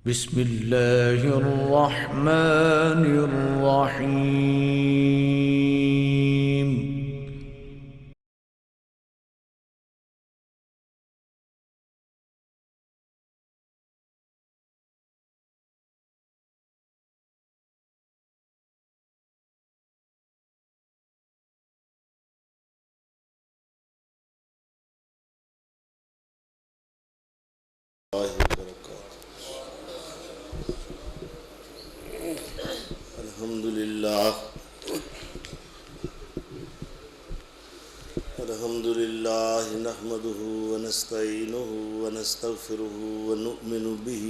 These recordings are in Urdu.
بسم الله الرحمن الرحيم. الحمد لله نحمده ونستعينه ونستغفره ونؤمن به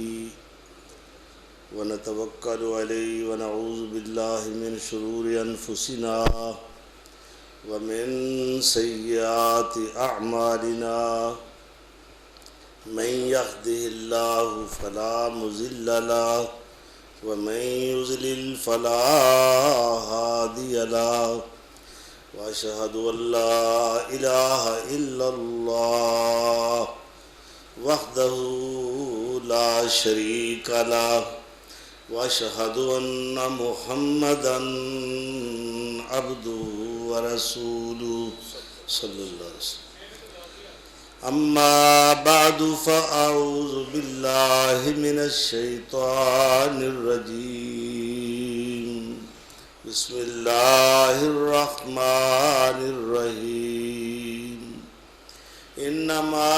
ونتوكل عليه ونعوذ بالله من شرور أنفسنا ومن سيئات أعمالنا من يهده الله فلا مضل له ومن يضلل فلا هادي له وأشهد أن لا إله إلا الله وحده لا شريك له وأشهد أن محمدا عبده ورسوله صلى الله عليه وسلم. أما بعد فأعوذ بالله من الشيطان الرجيم. بسم الله الرحمن الرحيم. إنما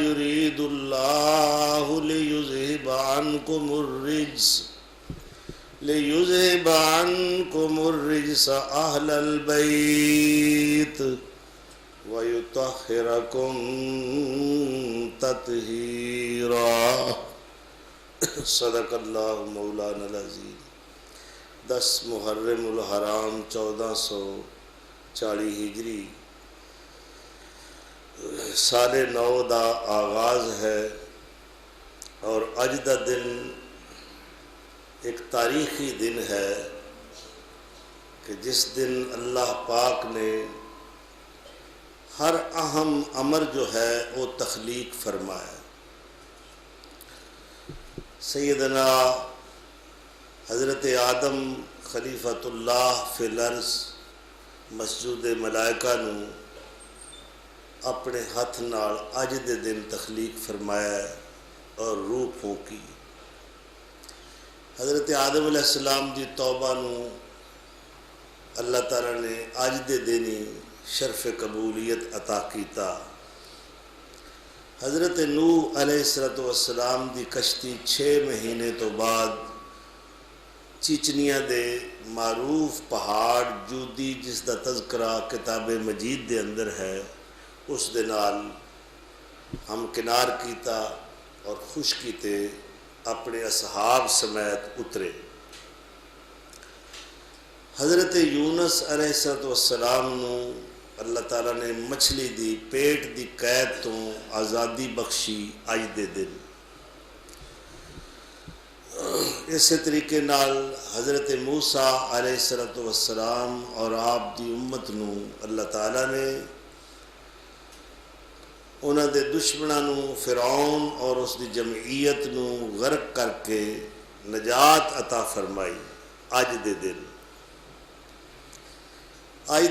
يريد الله ليذهب عنكم الرجس أهل البيت ويطهركم تطهيرا. صدق اللہ مولانا العظیم. 10 محرم الحرام 1440 ہجری سال نو دا آغاز ہے، اور اج دا دن ایک تاریخی دن ہے کہ جس دن اللہ پاک نے ہر اہم امر جو ہے وہ تخلیق فرمایا. سیدنا حضرت آدم خلیفۃ اللہ فی الارض مسجود ملائکہ نو اپنے ہاتھ نال اج دے دن تخلیق فرمایا اور روح پھونکی. حضرت آدم علیہ السلام دی توبہ نو اللہ تعالیٰ نے اج دے دن ہی شرف قبولیت عطا کیتا. حضرت نوح علیہ السلام دی کشتی 6 مہینے تو بعد چیچنیا دے معروف پہاڑ جودی جس دا تذکرہ کتاب مجید دے اندر ہے اس دے نال ہم کنار کیتا اور خوش کیتے اپنے اصحاب سمیت اترے. حضرت یونس علیہ السلام نو اللہ تعالیٰ نے مچھلی دی پیٹ دی قید تو آزادی بخشی اج دے دن. اسی طریقے نال حضرت موسیٰ علیہ السلام اور آپ دی امت نو اللہ تعالیٰ نے انہاں دے دشمناں نو فرعون اور اس دی جمعیت نو غرق کر کے نجات عطا فرمائی. اج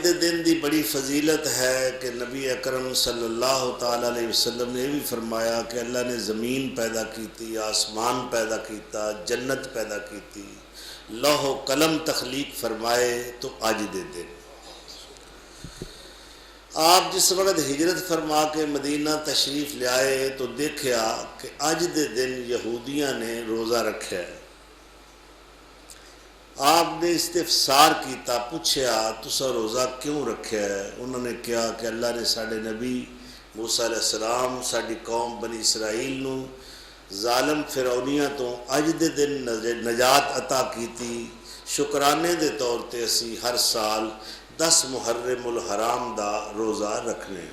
دے دن دی بڑی فضیلت ہے کہ نبی اکرم صلی اللہ تعالیٰ علیہ وسلم نے بھی فرمایا کہ اللہ نے زمین پیدا کیتی، آسمان پیدا کیتا، جنت پیدا کیتی، لوح و قلم تخلیق فرمائے تو اج دے دن. آپ جس وقت ہجرت فرما کے مدینہ تشریف لے آئے تو دیکھا کہ اج دے دن یہودیاں نے روزہ رکھا ہے. آپ نے استفسار کیتا، پوچھا تسا روزہ کیوں رکھا ہے؟ انہوں نے کہا کہ اللہ نے ساڈے نبی موسیٰ علیہ السلام ساڈی قوم بنی اسرائیل نو ظالم فرعونیاں تو اج دے دن نجات عطا کیتی. شکرانے دے طور تے اسی ہر سال 10 محرم الحرام دا روزہ رکھنے.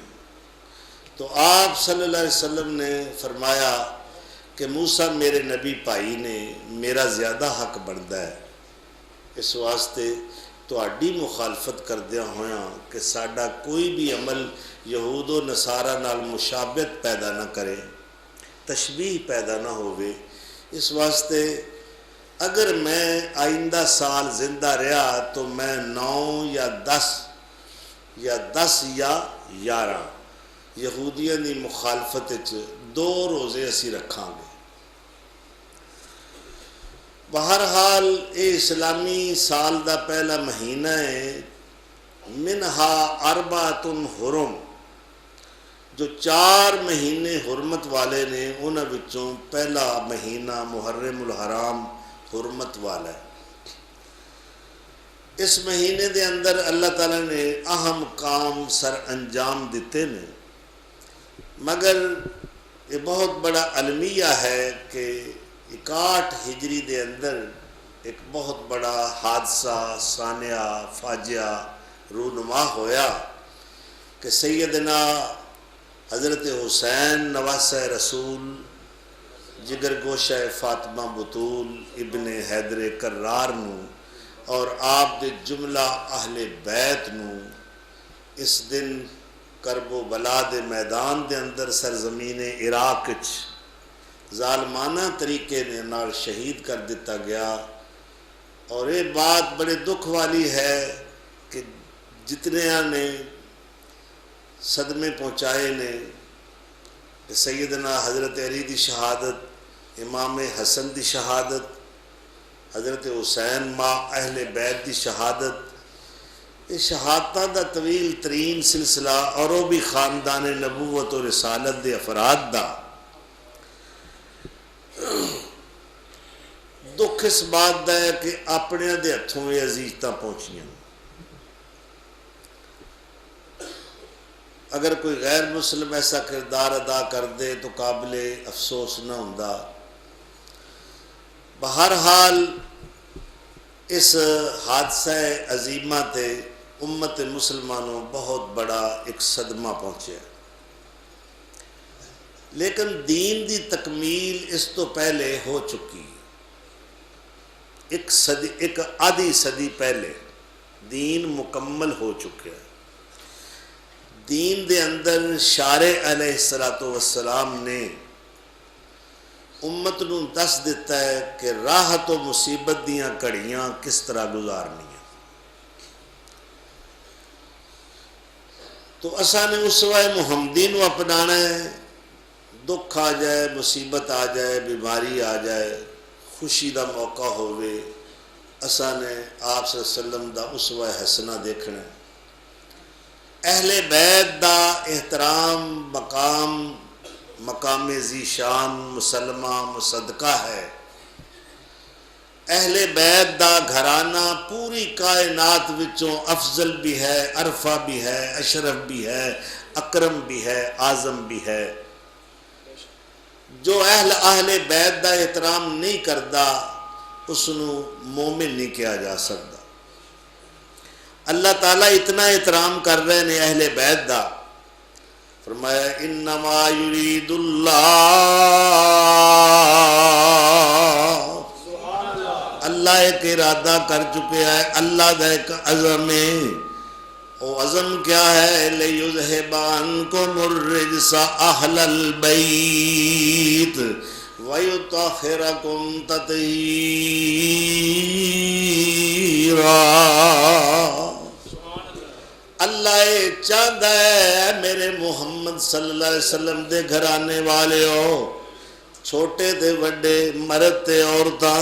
تو آپ صلی اللہ علیہ وسلم نے فرمایا کہ موسیٰ میرے نبی بھائی نے، میرا زیادہ حق بنتا ہے، اس واسطے تہاڈی مخالفت کردیا ہویا کہ ساڈا کوئی بھی عمل یہود و نصارہ نال مشابہت پیدا نہ کرے، تشبیہ پیدا نہ ہوئے، اس واسطے اگر میں آئندہ سال زندہ رہا تو میں 9 یا 10 یا 10 یا 11 یہودیاں دی مخالفت 2 روزے اسی رکھاں گے۔ بہرحال یہ اسلامی سال دا پہلا مہینہ ہے، منہا اربعۃ حرم، جو 4 مہینے حرمت والے نے انہاں وچوں پہلا مہینہ محرم الحرام حرمت والا ہے۔ اس مہینے دے اندر اللہ تعالیٰ نے اہم کام سر انجام دیتے نے، مگر یہ بہت بڑا المیہ ہے کہ 61 ہجری دے اندر ایک بہت بڑا حادثہ سانحہ فاجعہ رونما ہویا کہ سیدنا حضرت حسین نواسہ رسول جگر گوشہ فاطمہ بطول ابن حیدر کرار نو اور آپ دے جملہ اہل بیت نو اس دن کرب و بلا دے میدان دے اندر سرزمین عراق ظالمانہ طریقے نے نال شہید کر دیتا گیا۔ اور یہ بات بڑے دکھ والی ہے کہ جتنے نے صدمے پہنچائے نے کہ سیدنا حضرت علی دی شہادت، امام حسن دی شہادت، حضرت حسین ماں اہل بیت دی شہادت، یہ شہادتہ دا طویل ترین سلسلہ اور وہ بھی خاندان نبوت و رسالت دے افراد دا۔ دکھ اس بات دا ہے کہ اپنے دے ہتھوں میں عزیزتاں پہنچیاں، اگر کوئی غیر مسلم ایسا کردار ادا کر دے تو قابل افسوس نہ ہوندا۔ بہرحال اس حادثہ عظیمہ تے امت مسلمانوں بہت بڑا ایک صدمہ پہنچے، لیکن دین دی تکمیل اس تو پہلے ہو چکی، ایک آدھی صدی پہلے دین مکمل ہو چکا ہے۔ دین دے اندر شارع علیہ السلام نے امت نو دس دیتا ہے کہ راحت و مصیبت دیاں کڑیاں کس طرح گزارنی ہیں۔ تو اساں نے اسوہ محمدی نو اپنانا ہے، دکھ آ جائے، مصیبت آ جائے، بیماری آ جائے، خوشی دا موقع ہوئے، اساں نے آپ صلی اللہ علیہ وسلم دا اسوہ حسنہ دیکھنا ہے۔ اہل بیت دا احترام مقام ذی شان مسلمہ مصدقہ ہے۔ اہل بیت دا گھرانہ پوری کائنات وچوں افضل بھی ہے، عرفہ بھی ہے، اشرف بھی ہے، اکرم بھی ہے، اعظم بھی ہے۔ جو اہل بیت دا احترام نہیں کردا اس نو مومن نہیں کہا جا سکتا۔ اللہ تعالیٰ اتنا احترام کر رہے ہیں اہل بیت دا، فرمایا انما یرید اللہ، اللہ ایک ارادہ کر چکے ہے، اللہ دا ایک عزم ہے۔ وہ عزم کیا ہے؟ لیذہب عنکم الرجس اہل البیت ویطہرکم تطہیرا۔ اللہ یہ چاہتا ہے میرے محمد صلی اللہ علیہ وسلم دے گھرانے والے ہو، چھوٹے تے وڈے، مرد تے عورتاں،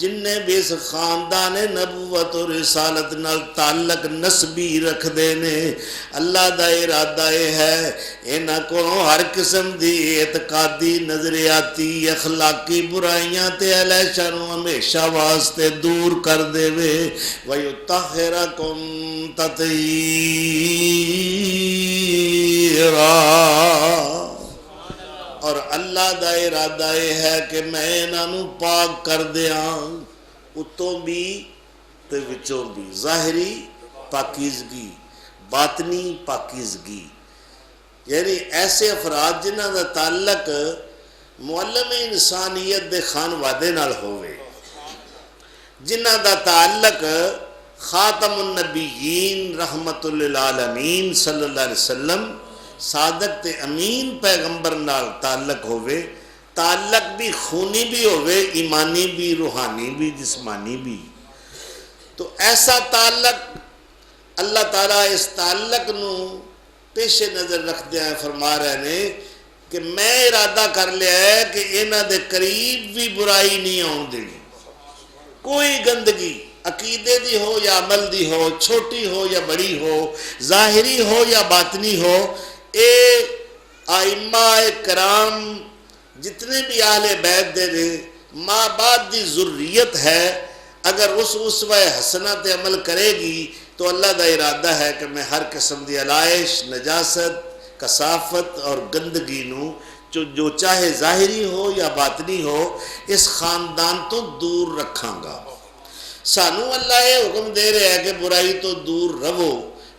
جن نے بھی اس خاندان نبوت و رسالت نال تعلق نسبی رکھ دینے، اللہ دا ارادہ یہ ہے انہاں کو ہر قسم دی اعتقادی نظریاتی اخلاقی برائیاں تے علیشہ نو ہمیشہ واسطے دور کر دے وے، وَيُطَهِّرَكُمْ تَطْهِيرًا۔ اور اللہ دا ارادہ یہ ہے کہ میں انہوں پاک کر دیاں، اتوں بھی تے وچوں بھی، ظاہری پاکیزگی، باطنی پاکیزگی، یعنی ایسے افراد جنہاں دا تعلق معلم انسانیت دے خانوادے نال ہوئے، جنہاں دا تعلق خاتم النبیین رحمت للعالمین صلی اللہ علیہ وسلم صادق تے امین پیغمبر نال تعلق ہوئے، تعلق بھی خونی بھی ہوئے، ایمانی بھی، روحانی بھی، جسمانی بھی. تو ایسا تعلق اللہ تعالیٰ اس تعلق نو پیش نظر رکھدے ہیں فرما رہے ہیں کہ میں ارادہ کر لیا ہے کہ انہاں دے قریب بھی برائی نہیں آن دینی. کوئی گندگی عقیدے دی ہو یا عمل دی ہو، چھوٹی ہو یا بڑی ہو، ظاہری ہو یا باطنی ہو، اے ائمہ کرام جتنے بھی اہل بیت دے ماں باپ دی ضروریت ہے، اگر اس اسوہ حسنہ تے عمل کرے گی تو اللہ دا ارادہ ہے کہ میں ہر قسم دی علائش، نجاست، کثافت اور گندگی نو جو چاہے ظاہری ہو یا باطنی ہو اس خاندان تو دور رکھاں گا. سانو اللہ یہ حکم دے رہے ہے کہ برائی تو دور رہو،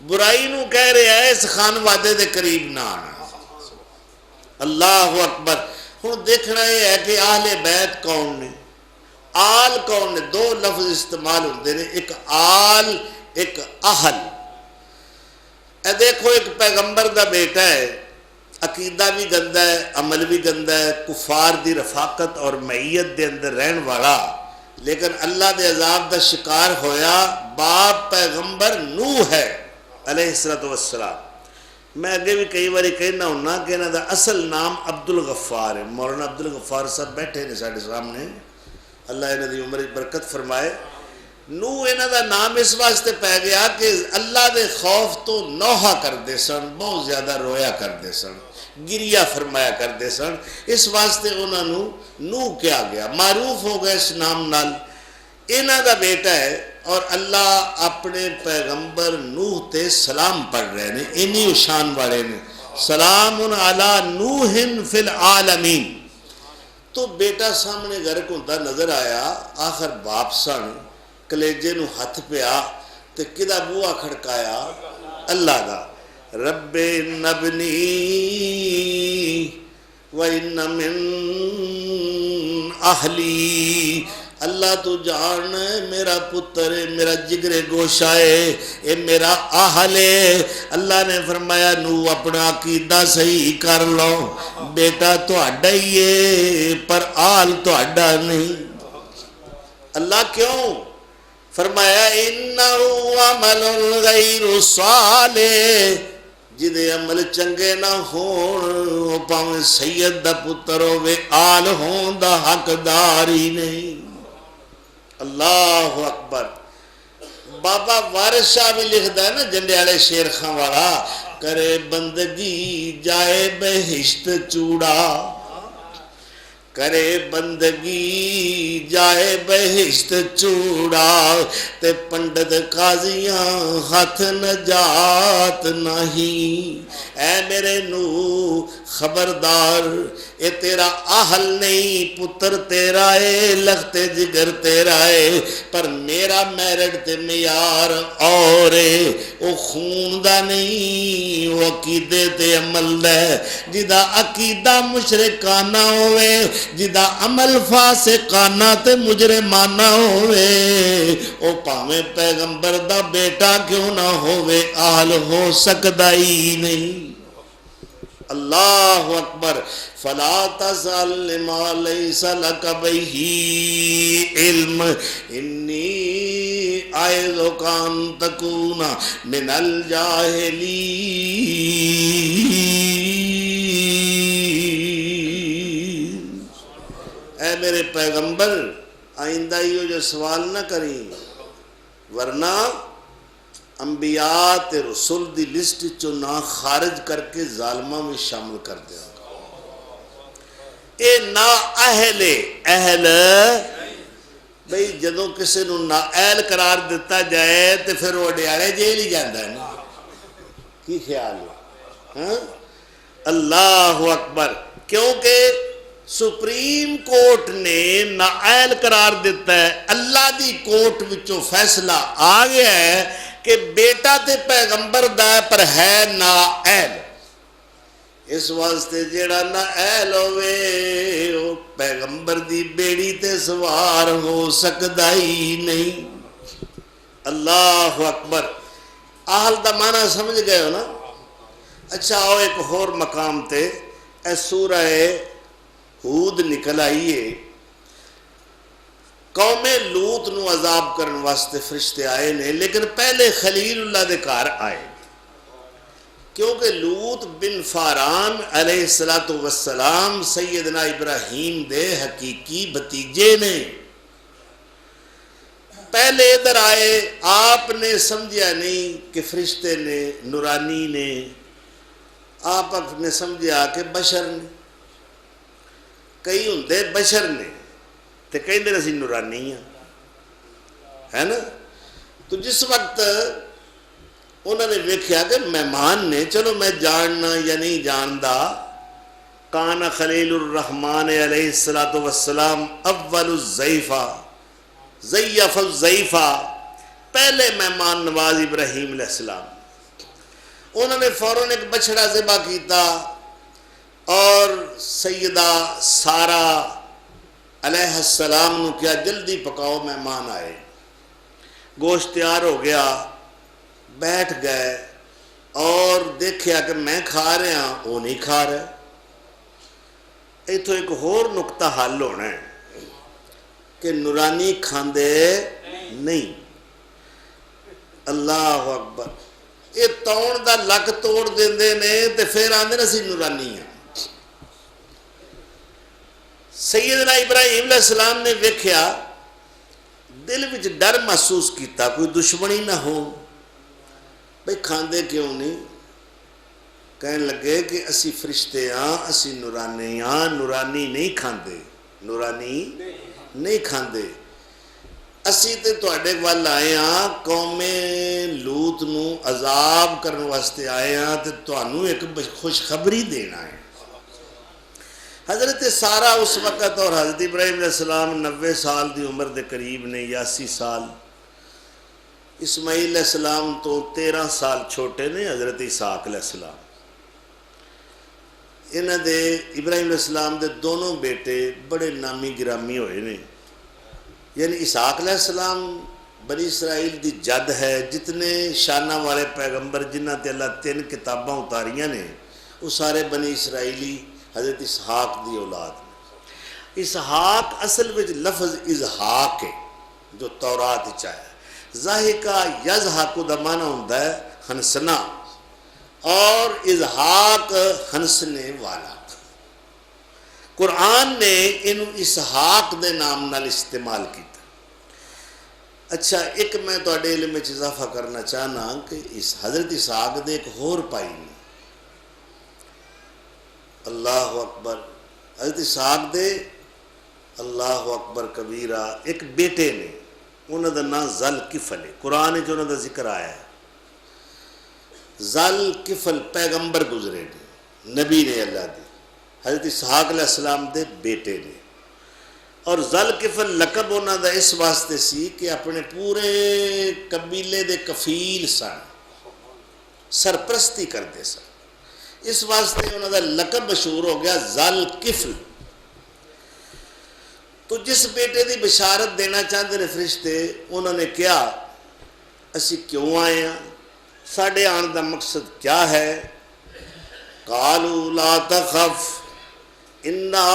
برائی نو کہہ رہے ہے اس خان وعدے دے قریب نہ آنا. اللہ اکبر. ہن دیکھنا یہ ہے کہ اہل بیت کون نے، آل کون نے. دو لفظ استعمال ہوندے نے، ایک آل ایک اہل. اے دیکھو ایک پیغمبر دا بیٹا ہے، عقیدہ بھی گندا ہے، عمل بھی گندا ہے، کفار دی رفاقت اور معیت دے اندر رہن والا، لیکن اللہ دے عذاب دا شکار ہویا. باپ پیغمبر نوح ہے علیہ السلام. میں اگے بھی کئی باری کہنا ہونا کہ انہاں دا اصل نام عبد الغفار ہے. مولانا عبد الغفار صاحب بیٹھے نے ساڈے سامنے، اللہ انہاں دی عمر برکت فرمائے. نوح انہاں دا نام اس واسطے پہ گیا کہ اللہ دے خوف تو نوحہ کردے سن، بہت زیادہ رویا کردے سن، گریہ فرمایا کردے سن، اس واسطے انہاں نو نوح کیا گیا، معروف ہو گئے اس نام نال. انہاں دا بیٹا ہے اور اللہ اپنے پیغمبر نوح تے سلام پڑھ رہے ہیں، انہی شان والے نے، سلام علی نوح فی العالمین. تو بیٹا سامنے گھر کو نظر آیا، آخر باپ سن، کلیجے نو ہاتھ پیا تے کدا بوا کھڑکایا؟ اللہ دا. رب نبنی وَإِنَّ مِنْ أَهْلِي. اللہ تو جان میرا پتر ہے، میرا جگر گوشہ ہے، اے میرا اہل ہے. اللہ نے فرمایا نو اپنا عقیدہ صحیح کر لو، بیٹا تو اڈا ہی ہے پر آل تو اڈا نہیں. اللہ کیوں فرمایا انہو عمل غیر صالح، جدے عمل چنگے نہ ہون پاویں سید دا پتر ہوئے آل ہون دا حقدار ہی نہیں. اللہ اکبر. بابا وارث شاہ بھی لکھدا ہے نا جنڈیالے شیر خاں والا، کرے بندگی جائے بہشت چوڑا، کرے بندگی جائے بہشت چوڑا، تے پنڈت قاضیاں ہاتھ نجات نہیں. اے میرے نو خبردار، اے تیرا اہل نہیں، پتر تیرا ہے، لخت جگر تیرا ہے، پر میرا میرڈ تے معیار اور ہے. او خون دا نہیں، وہ عقیدے تے عمل دا. جدا عقیدہ مشرکانہ ہوئے، جدا عمل فاسقانہ تے مجرمانہ ہوئے، او پاویں پیغمبر دا بیٹا کیوں نہ ہوئے اہل ہو سکدا ہی نہیں. اللہ اکبر. فلا تسأل لما ليس لك به علم انی اعظک ان تکون من الجاہلین. اے میرے پیغمبر آئندہ یہ جو سوال نہ کریں، ورنہ انبیاء تے رسول دی لسٹ چو نہ خارج کر کے ظالمہ میں شامل کر دیا. اے نا اہل بھئی جدوں کسی نو نا اہل قرار دیتا جائے تے پھر وہ ڈیارے جیل ہی جاندہ ہے نا. کی خیال ہے؟ اللہ اکبر. کیونکہ سپریم کورٹ نے نااہل قرار دیتا ہے، اللہ دی کورٹ وچوں فیصلہ آ گیا ہے کہ بیٹا تے پیغمبر دا پر ہے نااہل. اس واسطے جیڑا نااہل ہوئے وہ پیغمبر دی بیڑی تے سوار ہو سکدا ہی نہیں. اللہ اکبر. اہل دا معنی سمجھ گئے ہو نا؟ اچھا آؤ ایک اور مقام تے، اے سورہ ہود نکل آئیے، قوم لوط نو عذاب کرن واسطے فرشتے آئے نے، لیکن پہلے خلیل اللہ دے گھر آئے، کیونکہ لوط بن فاران علیہ السلام سیدنا ابراہیم دے حقیقی بھتیجے نے۔ پہلے ادھر آئے، آپ نے سمجھا نہیں کہ فرشتے نے، نورانی نے، آپ نے سمجھا کہ بشر نے، کئی ہوندے بشر نے تے کئی دن اسی نورانی ہیں، ہے نا؟ تو جس وقت انہوں نے ویکھیا کہ مہمان نے، چلو میں جاننا یا نہیں جاندا، کان خلیل الرحمن علیہ السلام اول الضیفہ ضیف الضیفہ، پہلے مہمان نواز ابراہیم علیہ السلام، انہوں نے فوراً ایک بچڑا ذبح کیتا اور سیدہ سارہ علیہ السلام نے کیا جلدی پکاؤ مہمان آئے، گوشت تیار ہو گیا، بیٹھ گئے اور دیکھیا کہ میں کھا رہا ہوں، وہ نہیں کھا رہا۔ ایتھوں ایک اور نقطہ حل ہونا ہے کہ نورانی کھاندے نہیں۔ اللہ اکبر، یہ توڑ دا لک توڑ دیندے نے تے پھر آندے نے اسی نورانی ہیں۔ سیدنا ابراہیم علیہ السلام نے ویکھیا، دل وچ ڈر محسوس کیتا کوئی دشمنی نہ ہو، بھئی کھاندے کیوں نہیں؟ کہنے لگے کہ اسی فرشتے ہاں، اسی نورانی ہاں، نورانی نہیں کھاندے، نورانی نہیں کھاندے، اسی تے تواڈے وال آئے ہاں، قوم لوط نو عذاب کرن واسطے آئے ہاں تے تانوں ایک خوشخبری دینا ہے۔ حضرت سارہ اس وقت اور حضرت ابراہیم علیہ السلام 90 سال دی عمر دے قریب نے، 80 سال، اسماعیل علیہ السلام تو 13 سال چھوٹے نے حضرت اسحاق علیہ السلام۔ انہاں دے ابراہیم علیہ السلام دے دونوں بیٹے بڑے نامی گرامی ہوئے نے، یعنی اسحاق علیہ السلام بنی اسرائیل دی جد ہے، جتنے شانہ والے پیغمبر جنہ تے اللہ 3 کتاباں اتاریاں نے وہ سارے بنی اسرائیلی حضرت اسحاق دی اولاد نے۔ اسحاق اصل وچ لفظ اضحاق ہے جو تورات وچ آیا، ضاحکہ یضحک دا معنی ہوندا ہے ہنسنا، اور اضحاق ہنسنے والا۔ قرآن نے انہوں اسحاق دے نام نال استعمال کیتا۔ اچھا، ایک میں تواڈے علم وچ اضافہ کرنا چاہنا کہ اس حضرت اسحاق دے ایک ہور پائی نے، اللہ اکبر، حضرت اسحاق دے اللہ اکبر کبیرہ ایک بیٹے نے، انہوں دا نام ذل کفل ہے، قرآن وچ انہوں دا ذکر آیا ہے۔ ذل کفل پیغمبر گزرے نے، نبی نے اللہ دے، حضرت اسحاق علیہ السلام دے بیٹے نے، اور ذل کفل لقب انہوں دا اس واسطے سی کہ اپنے پورے قبیلے دے کفیل سن، سرپرستی کرتے سن، اس واسطے انہوں دا لقب مشہور ہو گیا ذل کفل۔ تو جس بیٹے دی بشارت دینا چاہتے ہیں فرشتے، انہوں نے کیا اسی کیوں آئے ہیں، ساڑھے آن دا مقصد کیا ہے؟ قالوا لا تخف انا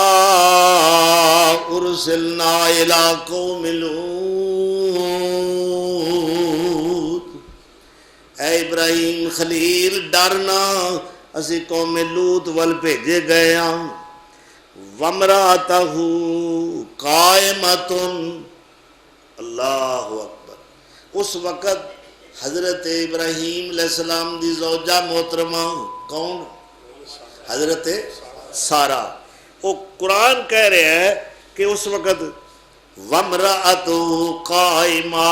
ارسلنا الى قوم لوط، اے ابراہیم خلیل ڈرنا، اسی قوم لوط وال بھیجے گئے ہاں، وامرأتہ قائمۃ، اللہ اکبر، اس وقت حضرت ابراہیم علیہ السلام دی زوجہ محترمہ کون؟ حضرت سارہ۔ وہ قرآن کہہ رہے ہیں کہ اس وقت وامرأتہ قائمہ،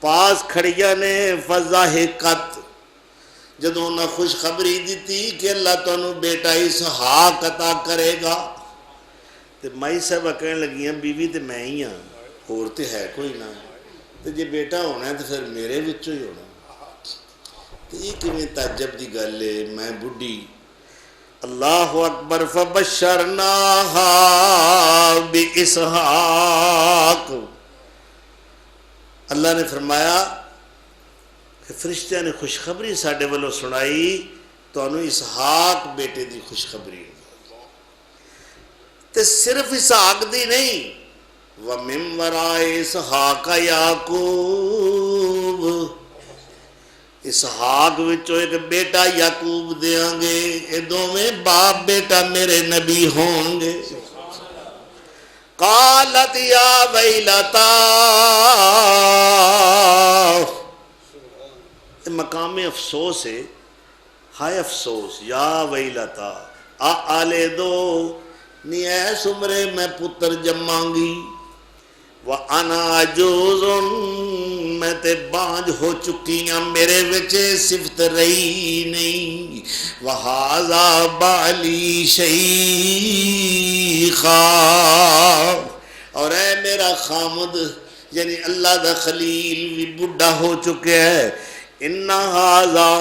پاس کھڑیا نے، فضحکت، جدوں انہاں خوشخبری دیتی کہ اللہ تانوں بیٹا اسحاق عطا کرے گا، تے مائی صاحبہ کہنے لگیاں بیوی تے میں ہی ہاں، اور تے ہے کوئی نہ، تے جے بیٹا ہونا ہے تو پھر میرے وچوں ہی ہونا، تے یہ کیویں تعجب دی گل ہے، میں بڈھی۔ اللہ اکبر، فبشرناہا باسحاق، اللہ نے فرمایا کہ فرشتیاں نے خوشخبری ساڈے والوں سنائی، تانوں اسحاق بیٹے دی خوشخبری۔ تے صرف اسحاق دی نہیں، وَمِن وَرَائِ اسحاق یعقوب، اسحاق وچوں ایک بیٹا یعقوب دیاں گے، یہ دونوں باپ بیٹا میرے نبی ہوں گے۔ قالت یا ویلتا، مقام افسوس ہے، ہائے افسوس، یا ویلتا آلے دو، نی ایس عمرے میں پتر جماں گی، وَأَنَا عَجُوزٌ، میں تے بانج ہو چکی ہیں، میرے وچے صفت رہی نہیں، وَهَذَا بَعْلِي شَيْخًا، اور اے میرا خامد یعنی اللہ دا خلیل بھی بڑھا ہو چکے ہے، إِنَّ هَذَا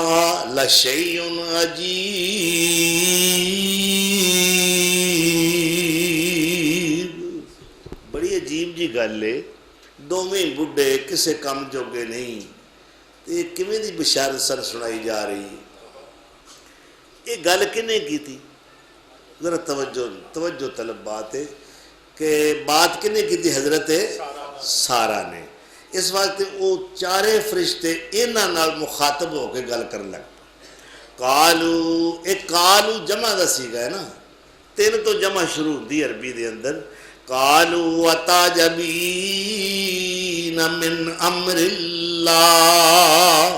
لَشَيْءٌ عَجِيبٌ، بڑی عجیب جی گل ہے، دوویں بڈھے کسے کم جوگے نہیں، یہ کیویں دی بشارت سر سنائی جا رہی ہے؟ یہ گل کنے کی تھی؟ ذرا توجہ طلب بات ہے کہ بات کنے کی تھی؟ حضرت سارا نے۔ اس وقت وہ چارے فرشتے انہاں نال مخاطب ہو کے گل کرن لگ قالو، ایک قالو جمع دا سیگا ہے نا، تین تو جمع شروع دی عربی دے اندر، قالو وَتَعْجَبِينَ مِنْ أَمْرِ اللَّهِ،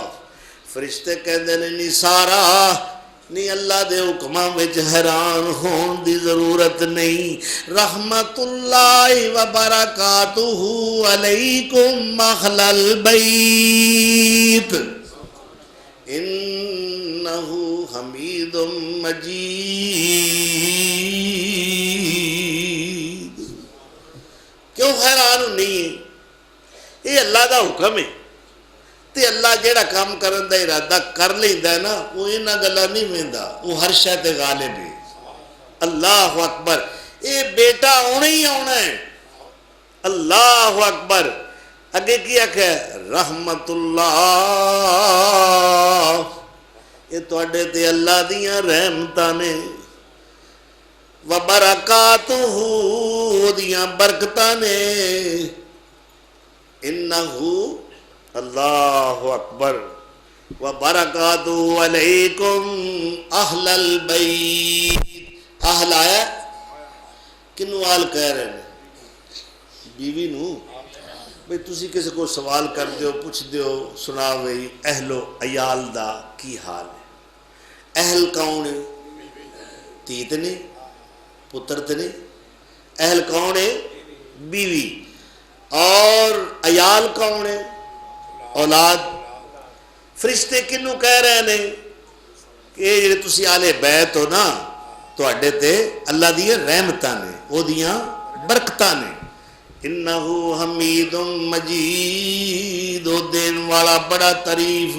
فرشتے کہندے نے نی سارا نی اللہ دے حکماں وچ حیران ہون دی ضرورت نہیں، رحمت اللہ وبرکاتہ علیکم اہل البیت انہ حمید مجید۔ کیوں حیران نہیں ہے؟ یہ اللہ دا حکم ہے، تے اللہ جیڑا کام کرن دا ارادہ کر لیندا ہے نا، وہ انہاں گلاں نہیں ویندا، وہ ہر شے تے غالب ہے۔ اللہ اکبر، اے بیٹا آنا ہی آنا ہے، اللہ اکبر۔ اگے کی آکھے رحمت اللہ، یہ تواڈے تے اللہ دیاں رحمتاں نے، وبرکاتہ دیاں برکتاں نے، انہو اللہ اکبر، وبرکاتہ علیکم اہل البیت۔ اہل آیا کنو آل کہہ رہے ہیں؟ بیوی نو بھئی تسی کسی کو سوال کر دیو، پوچھ دیو، سنا بھئی اہل و عیال دا کی حال ہے؟ اہل کون ہے؟ تیت نے پتر تے نہیں، اہل کون ہے؟ بیوی۔ اور عیال کون ہے؟ اولاد۔ فرشتے کنوں کہہ رہے ہیں کہ یہ تسی آل بیت ہو نا، تواڈے تے اللہ دی رحمتاں نے، او دیاں برکتاں نے، انہو حمید مجید، او دین والا بڑا تعریف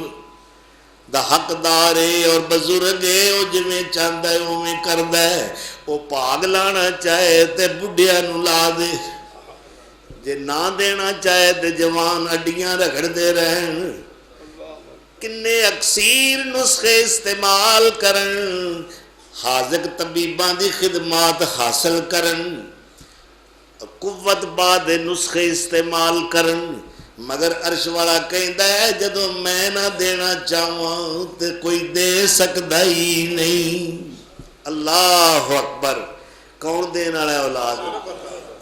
دا حقدار ہے اور بزرگ ہے، او جویں چاہندا ہے اوویں کردا ہے، او پاگ لانا چاہے تے بڈھیاں نوں لا دے، جے نہ دینا چاہے تے جوان اڈیاں رگڑ دے رہن، کنے اکثیر نسخے استعمال کرن، حاذق طبیباں دی خدمات حاصل کرن، قوت بعد نسخے استعمال کرن، مگر عرش والا کہندا ہے جدوں میں نہ دینا چاہواں تے کوئی دے سکدا ہی نہیں۔ اللہ اکبر۔ کون دین والا اولاد؟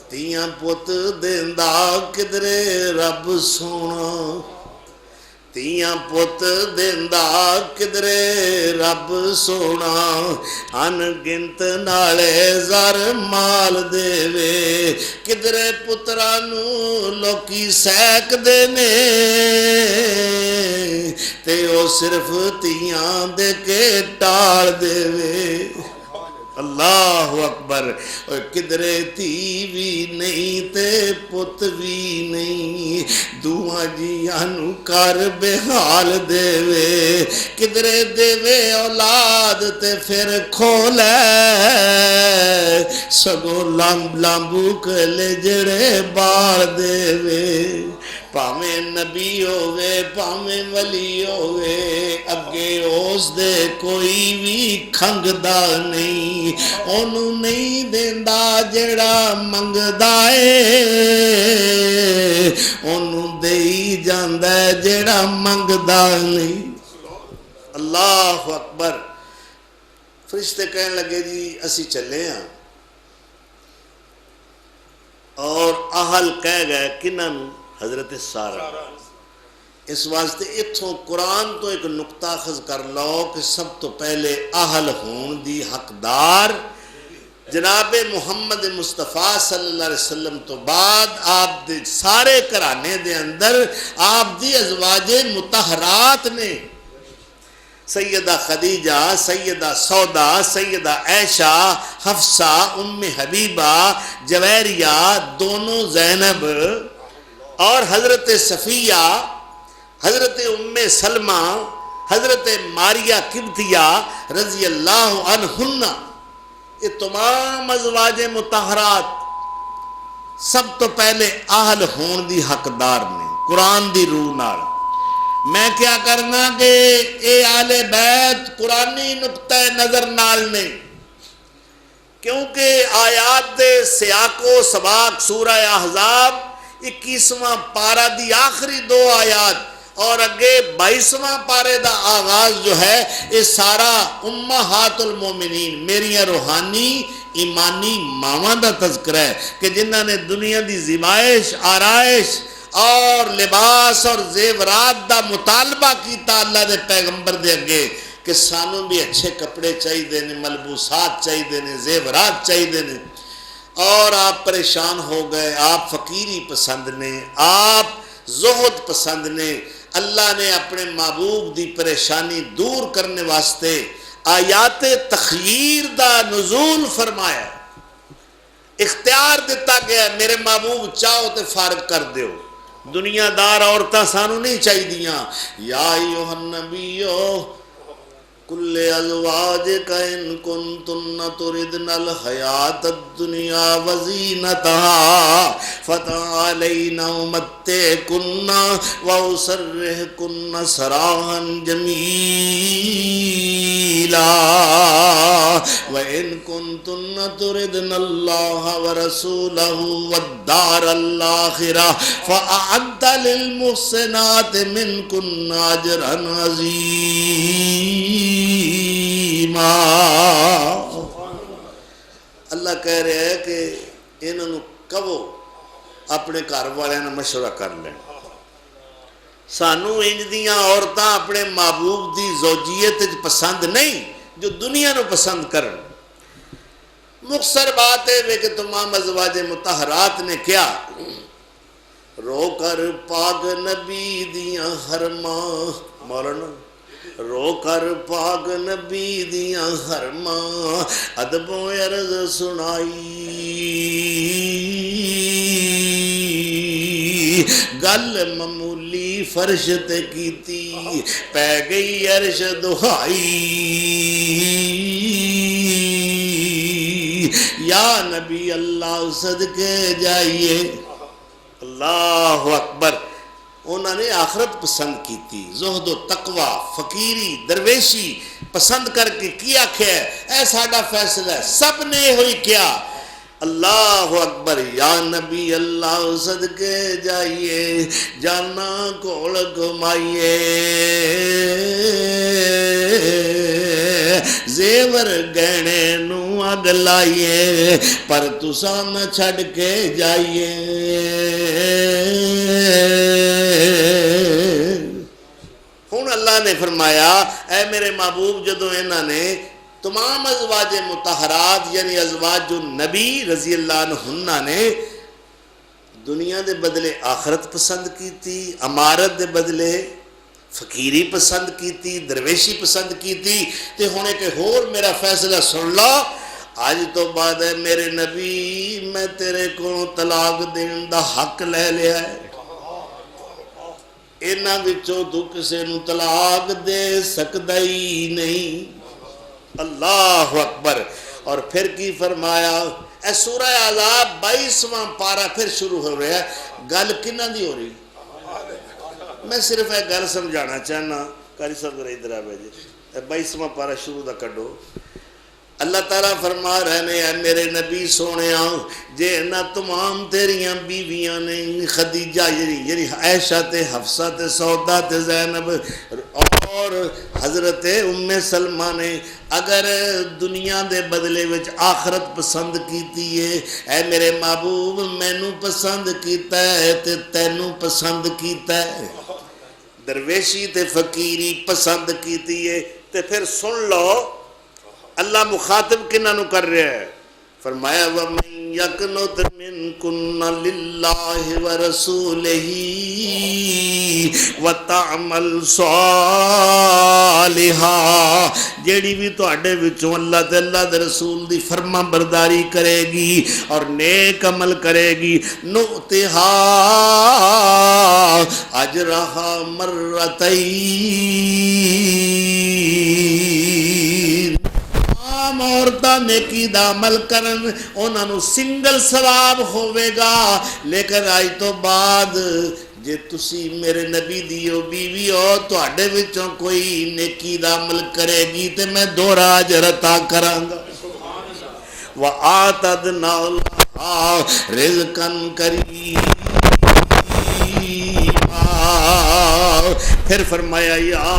تیاں پت دیندا کدرے رب سونا، تیاں پت دیندا کدرے رب سونا، ان گنت نالے زر مال دے وے، کدرے پتراں نوں لوکی سیک دے نے، تے او صرف تیاں دے کے ٹال دے وے۔ اللہ اکبر۔ اور کدرے تھی بھی نہیں تے پت بھی نہیں، دعا جیانو کر بحال دے وے، کدرے دے وے اولاد تے پھر کھولے، سگو لامبو کلے جڑے بال دے وے، ਭਾਵੇਂ ਨਬੀ ਹੋਵੇ ਭਾਵੇਂ ਵਲੀ ਹੋਵੇ ਅੱਗੇ ਉਸ ਦੇ ਕੋਈ ਵੀ ਖੰਗਦਾ ਨਹੀਂ ਉਹਨੂੰ ਨਹੀਂ ਦਿੰਦਾ ਜਿਹੜਾ ਮੰਗਦਾ ਏ ਉਹਨੂੰ ਦੇਈ ਜਾਂਦਾ ਜਿਹੜਾ ਮੰਗਦਾ ਨਹੀਂ اللہ اکبر فرشتے کہنے لگے جی اسی چلے ہیں اور اہل کہہ گئے کنہاں نوں حضرت سارہ اس واسطے اتھوں قرآن تو ایک نقطہ اخذ کر لو کہ سب تو پہلے اہل ہون دی حقدار جناب محمد مصطفیٰ صلی اللہ علیہ وسلم تو بعد آپ دے سارے گھرانے دے اندر آپ دی ازواج مطہرات نے سیدہ خدیجہ سیدہ سودا سیدہ عائشہ حفصہ ام حبیبہ جویریہ دونوں زینب اور حضرت صفیہ حضرت ام سلمہ حضرت ماریہ قبطیہ رضی اللہ عنہن یہ تمام ازواج مطہرات سب تو پہلے اہل ہون دی حقدار نے قرآن دی روح نال میں کیا کرنا کہ اے آل بیت قرآنی نقطہ نظر نال نے کیونکہ آیات دے سیاق و سباق سورہ احزاب 21واں پارہ دی آخری 2 آیات اور اگے 22واں پارے دا آغاز جو ہے یہ سارا امہات المومنین میریاں روحانی ایمانی ماواں دا تذکرہ ہے کہ جنہاں نے دنیا دی زیبائش آرائش اور لباس اور زیورات دا مطالبہ کیتا اللہ دے پیغمبر دے اگے کہ سانوں بھی اچھے کپڑے چاہی دینے ملبوسات چاہی دینے زیورات چاہی دینے اور آپ پریشان ہو گئے آپ فقیری پسند نے آپ زہد پسند نے اللہ نے اپنے محبوب دی پریشانی دور کرنے واسطے آیات تخییر دا نزول فرمایا اختیار دیتا گیا میرے محبوب چاہو تے فارغ کر دیو دنیا دار عورتاں سانو نہیں چاہی دیاں یا ایوہ النبیو کل ازواجک ان کنتن تردن الحیات الدنیا وزینتہا فتعالین امتعکن واسرحکن سراحا جمیلا وَإِن كُنتُنَّ تُرِدْنَ اللَّهَ وَرَسُولَهُ وَالدَّارَ الْآخِرَةَ فَأَعَدَّ لِلْمُحْسِنَاتِ مِنكُنَّ أَجْرًا عَظِيمًا اللہ کہہ رہے ہیں کہ انہوں کہو اپنے گھر والے نے مشورہ کر لیں سانو انج دیاں عورتاں اپنے محبوب دی زوجیت پسند نہیں جو دنیا نو پسند کرن مختصر بات ہے کہ تمام ازواج مطہرات نے کیا رو کر پاک نبی دیاں حرماں مولانا رو کر پاک نبی دیاں حرماں ادب و عرض سنائی گل معمولی فرش تے کیتی پہ گئی عرش دہائی یا نبی اللہ صدقے جائیے اللہ اکبر انہوں نے آخرت پسند کی تھی زہد و تقوی فقیری درویشی پسند کر کے کیا کیا اے ساڈا فیصلہ ہے سب نے ہوئی کیا اللہ اکبر یا نبی اللہ صدقے جائیے جانا کول گمائیے زیور گہنے نو اگ لائیے پر تساں نہ چھڑ کے جائیے ہن اللہ نے فرمایا اے میرے محبوب جدو انہاں نے تمام ازواج مطہرات یعنی ازواج نبی رضی اللہ عنہن نے دنیا دے بدلے آخرت پسند کی تھی امارت دے بدلے فقیری پسند کی تھی درویشی پسند کی تھی تے ہونے کے ہور میرا فیصلہ سن لو آج تو بعد ہے میرے نبی میں تیرے کو طلاق دین دا حق لے لیا ہے انہاں وچوں تو کسے نو طلاق دے سکدا ہی نہیں اللہ اکبر اور پھر کی فرمایا سورہ احزاب 22واں پارہ پھر شروع ہو رہا ہے گل کنہ دی ہو رہی میں صرف ایک گل سمجھانا چاہنا، قاری صاحب ذرا ادھر آ جی، 22واں پارہ شروع دا کڈو۔ اللہ تعالیٰ فرما رہے نے اے میرے نبی سونے جے نہ تمام تیریاں بیویاں نے خدیجہ یعنی عائشہ تے حفصہ تے سودا تے زینب اور حضرت ام سلمہ نے اگر دنیا دے بدلے وچ آخرت پسند کیتی ہے، اے میرے محبوب مینوں پسند کیتا ہے تے تینوں پسند کیتا ہے، درویشی تے فقیری پسند کیتی ہے، تے پھر سن لو اللہ مخاطب کنہاں نو کر رہا ہے، فرمایا وَمَن يَقْنُتْ مِنْكُنَّ لِلَّهِ وَرَسُولِهِ وَتَعْمَلْ صَالِحًا، جیڑی بھی تواڈے وچوں اللہ تے اللہ دے رسول دی فرما برداری کرے گی اور نیک عمل کرے گی، نُؤْتِهَا أَجْرَهَا مَرَّتَيْنِ، عورتاں نیکی دا عمل کرن انہاں نو سنگل ثواب ہوے گا، لیکن آج تو بعد جے تسی میرے نبی دیو بیوی ہو تواڈے وچوں کوئی نیکی دا عمل کرے گی تے میں دوہرا اجر عطا کراں گا۔ وَآتَدْنَا لَهَا رِزْقًا کَرِیمًا، پھر فرمایا یا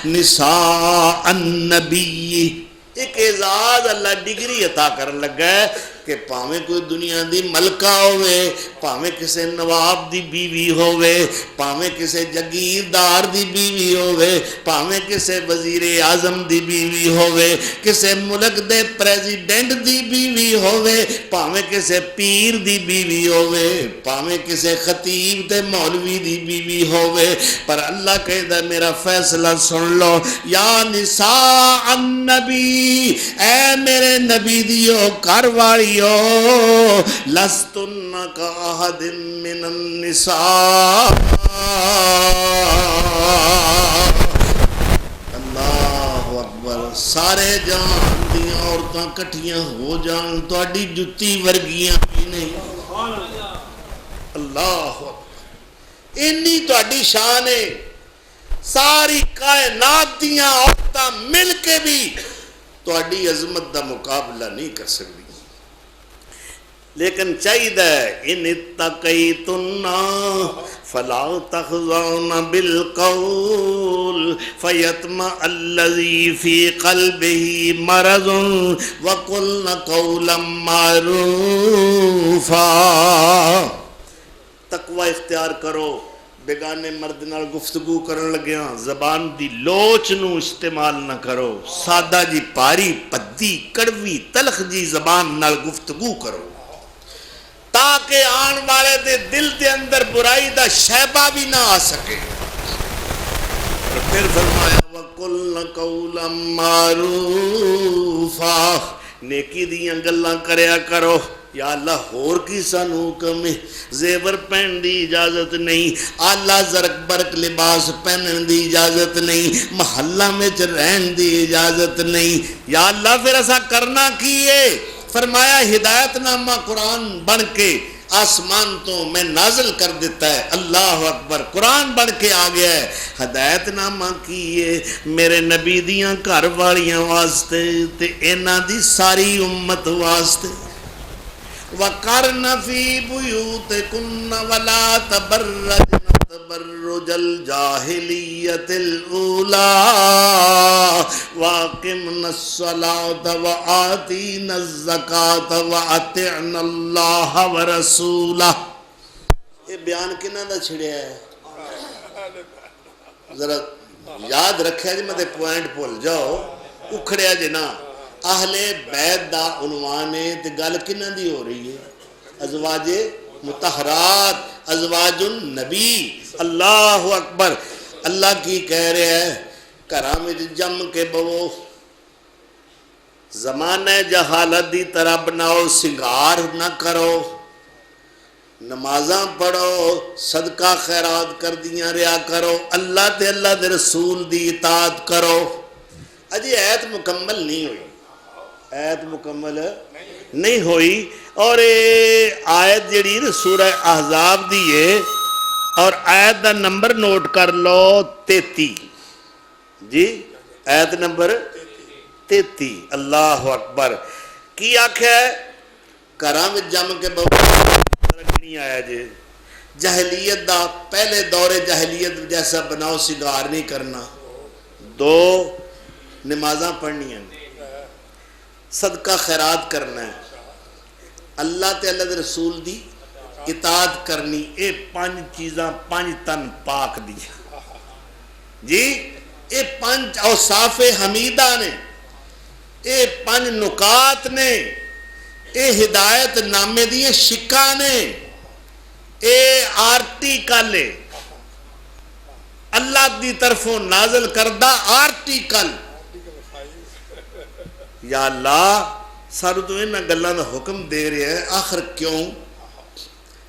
نساء النبی، ایک اعزاز اللہ ڈگری عطا کر لگا ہے کہ پاویں کوئی دنیا دی ملکہ ہوئے، پاویں کسے نواب دی بیوی ہوئے، پاویں کسے جگیردار دی بیوی ہوئے، پاویں کسے وزیر اعظم دی بیوی ہوئے، کسے ملک دے پریزیڈنٹ دی بیوی ہوئے، پاویں کسے پیر دی بیوی ہوئے، پاویں کسے خطیب تے مولوی دی بیوی ہوئے، پر اللہ کہدا میرا فیصلہ سن لو، یا نساء النبی، اے میرے نبی دیو گھر والی لستن کاحد من النساء، اللہ اکبر، سارے جان دیاں عورتاں کٹھیاں ہو جان تہاڈی جتی ورگیاں بھی نہیں، اللہ اکبر، انی تہاڈی شان ہے، ساری کائنات دیاں عورتاں مل کے بھی تہاڈی عظمت دا مقابلہ نہیں کر سکتی، لیکن چاہیے ان اتقیتن فلا تخضعن بالقول فیطمع الذی فی قلبہ مرض وقلن قولا معروفا، تقوی اختیار کرو، بیگانے مرد نال گفتگو کرن لگیاں زبان دی لوچ نو استعمال نہ کرو، سادہ جی پاری پدی کڑوی تلخ جی زبان نال گفتگو کرو تاکہ آن والے دے دل دے اندر برائی دا شیبہ بھی نہ آ سکے، اور پھر فرمایا وَقُلْنَ قَوْلًا مَعْرُوفًا، نیکی دیاں گلاں کریا کرو، یا اللہ ہور کی سانو حکم ہے، زیور پہن دی اجازت نہیں، اعلیٰ زرق برق لباس پہنن دی اجازت نہیں، محلہ میں رہن دی اجازت نہیں، یا اللہ پھر ایسا کرنا کیے، فرمایا ہدایت نامہ قرآن بن کے آسمان تو میں نازل کر دیتا ہے، اللہ اکبر، قرآن بن کے آ گیا ہے، ہدایت نامہ کیے میرے نبی دیاں گھر والیاں واسطے تے انہاں دی ساری امت واسطے، وَقَرْنَ فِي بُيُوتِكُنَّ وَلَا تَبَرَّجْنَ تَبَرُّجَ الْجَاهِلِيَّةِ الْأُولَى وَأَقِمْنَ الصَّلَاةَ وَآتِينَ الزَّكَاةَ وَأَطِعْنَ اللَّهَ وَرَسُولَهُ، یہ بیان کنہاں دا چھڑیا ہے، ذرا یاد رکھیا جی، میں پوائنٹ بھول جاؤ اکھڑیا جی نا، اہل بیت دا عنوان ہے تے گل کنہاں دی ہو رہی ہے، ازواج مطہرات، ازواج النبی، اللہ اکبر، اللہ کی کہہ رہے ہیں گھراں وچ جم کے بوو، زمانہ جہالت دی طرح بناؤ، سنگار نہ کرو، نمازاں پڑھو، صدقہ خیرات کر دیاں ریا کرو، اللہ تے اللہ دے رسول دی اطاعت کرو، اجی ایت مکمل نہیں ہوئی، ایت مکمل نہیں ہوئی، اور آیت جڑی سورہ احزاب دی ہے، اور آیت دا نمبر نوٹ کر لو 33 جی آیت نمبر 33 اللہ اکبر کی آخیا ہے گھراں وچ جم کے نہیں آیا جے جہلیت دا پہلے دور جہلیت جیسا بناؤ سنگار نہیں کرنا 2 نمازاں پڑھنیاں صدقہ خیرات کرنا ہے اللہ تے اللہ دے رسول دی اطاعت کرنی اے 5 چیزاں 5 تن پاک دی جی اے 5 اوصاف حمیدہ نے اے 5 نکات نے اے ہدایت نامے دیاں شکاں نے اے آرٹیکل اللہ دی طرفوں نازل کردہ آرٹیکل یا اللہ سارو تو انہاں گلاں دا حکم دے رہے ہیں آخر کیوں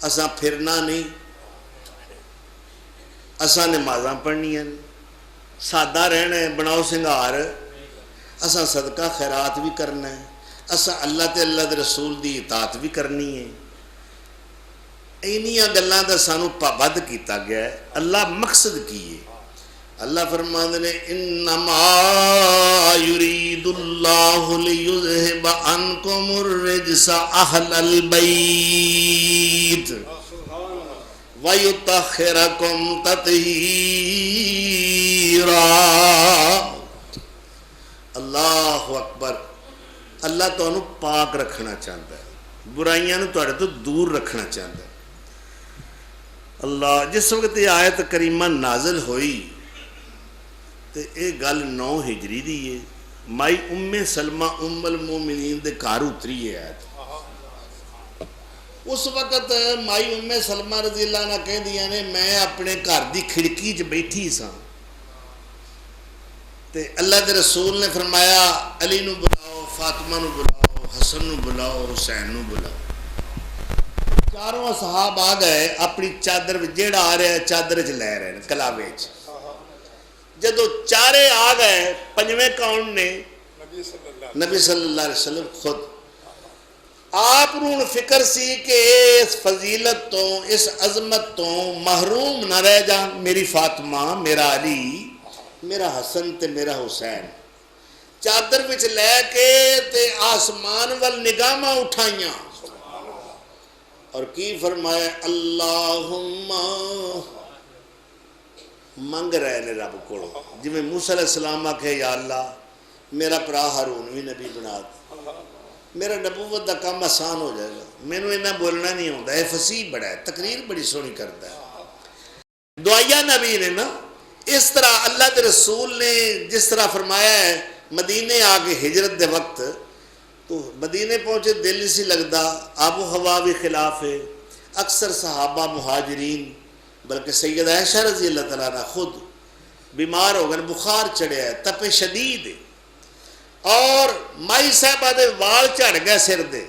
اساں پھرنا نہیں اساں نمازاں پڑھنیاں سادہ رہنا ہے بناؤ سنگار اساں صدقہ خیرات بھی کرنا ہے اساں اللہ تے اللہ دے رسول دی اطاعت بھی کرنی ہے اینیاں گلاں دا سانو پابند کیتا گیا ہے اللہ مقصد کی ہے اللہ فرماندے نے انما یرید اللہ لیذہب عنکم الرجس اہل البیت ویطہرکم تطہیرا اللہ اکبر اللہ تو انہوں پاک رکھنا چاہتا ہے برائیاں نو تو دور رکھنا چاہتا ہے اللہ جس وقت یہ آیت کریمہ نازل ہوئی تو یہ گل 9 ہجری دی ہے مائی سلمہ المومنین دے گھر اتری ہے آیت اس وقت مائی سلمہ رضی اللہ عنہ کہہ دیا نے میں اپنے گھر دی کھڑکی چ بیٹھی سا تے اللہ دے رسول نے فرمایا علی نو بلاؤ فاطمہ نو بلاؤ حسن نو بلاؤ حسین نو بلاؤ چاروں اصحاب آ گئے اپنی چادر جیڑا آ رہا ہے چادر چ لے رہے ہیں کلاوے چ جدو چارے آ گئے 5ویں کون نے نبی صلی اللہ علیہ وسلم خود آپ نوں فکر سی کہ اس فضیلت تو اس عظمت تو محروم نہ رہ جا میری فاطمہ میرا علی میرا حسن تے میرا حسین چادر وچ لے کے تے آسمان وال نگاہاں اٹھائیاں اور کی فرمایا اللہم منگ رہے نے رب کو جی میں موسیٰ علیہ السلام آکھے یا اللہ میرا پرا ہارون بھی نبی بنا دے میرا نبوت دا کام آسان ہو جائے گا میں نے انہیں بولنا نہیں ہوتا ہے فصیح بڑا ہے تقریر بڑی سونی کرتا ہے دعائیہ نبی نے نا اس طرح اللہ دے رسول نے جس طرح فرمایا ہے مدینے آگے ہجرت دے وقت تو مدینے پہنچے دل اسی لگتا آب و ہوا بھی خلاف ہے اکثر صحابہ مہاجرین بلکہ سید عائشہ رضی اللہ تعالیٰ عنہ خود بیمار ہو گئے بخار چڑھیا ہے تپ شدید ہے اور مائی صاحبہ دے وال چڑھ گئے سر دے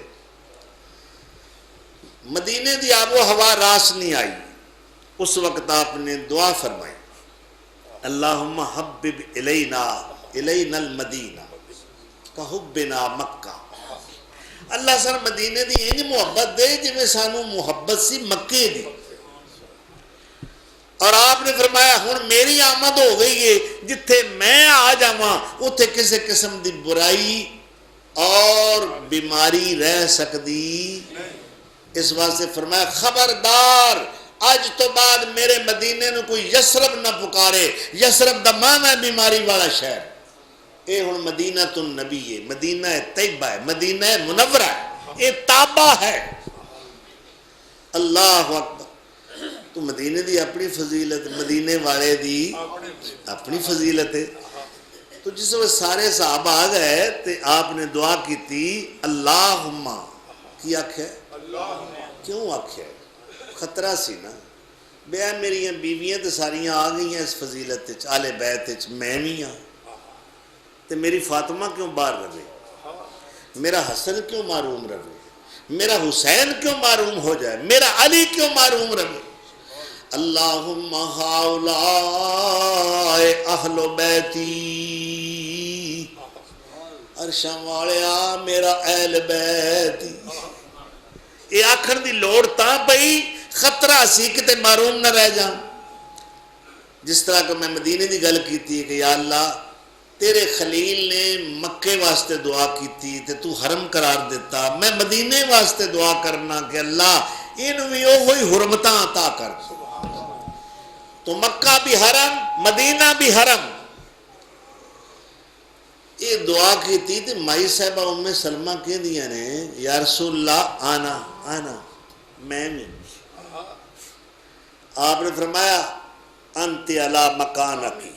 مدینے دی آب و ہوا راس نہیں آئی اس وقت آپ نے دعا فرمائی اللہم حبب الینا المدینہ کا حبنا مکہ اللہ سر مدینے دی انج محبت دے جی میں سانو محبت سی مکے دی اور آپ نے فرمایا ہن میری آمد ہو گئی ہے جتھے میں آ جاواں اتھے کسی قسم دی برائی اور بیماری رہ سکتی اس واسطے فرمایا خبردار آج تو بعد میرے مدینے نو کوئی یسرب نہ پکارے یسرب دا معنی ہے بیماری والا شہر اے ہن مدینہ النبی ہے مدینہ طیبہ ہے مدینہ منورہ ہے اے تابہ ہے اللہ اکبر تو مدینے دی اپنی فضیلت مدینے والے دی اپنی فضیلت ہے تو جس وقت سارے صحاب آ گئے تو آپ نے دعا کی تھی اللہم کی آکھے کیوں آکھے خطرہ سی نا بیا میری بیویاں تو ساریاں آ گئی ہیں اس فضیلت آل بیت میں بھی ہاں تو میری فاطمہ کیوں باہر رہے میرا حسن کیوں معروم رہے میرا حسین کیوں معروم ہو جائے میرا علی کیوں معروم رہے اللہم ہاؤلاء اہل بیتی عرشاں والیا میرا اہل بیتی یہ آکھن دی لوڑ تاں پئی خطرہ سی کتے محروم نہ رہ جاؤں. جس طرح کہ میں مدینے دی گل کیتی ہے کہ یا اللہ تیرے خلیل نے مکے واسطے دعا کیتی تے تو حرم قرار دیتا, میں مدینے واسطے دعا کرنا کہ اللہ انہوں بھی وہی حرمتاں عطا کر. تو مکہ بھی حرم, مدینہ بھی حرم. یہ دعا کیتی تے مائی صاحبہ ام سلمہ کہہ دیا نے یا رسول اللہ آنا میں نہیں. آپ نے فرمایا انت علی مکانکی,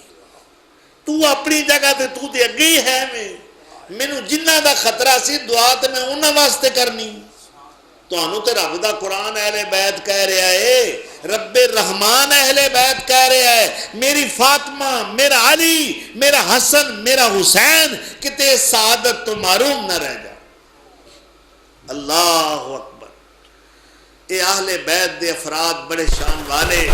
تو اپنی جگہ تے تو تے اگے ہی ہے. مینوں جنہ دا خطرہ سی دعا تے میں انہاں واسطے کرنی. تانوں تے رب دا قرآن اہل بیت کہہ رہا ہے, رب الرحمان اہل بیت کہہ رہا ہے میری فاطمہ, میرا علی, میرا حسن, میرا حسین کتے سعادت تو محروم نہ رہ جا. اللہ اکبر. اے اہل بیت دے افراد بڑے شان والے.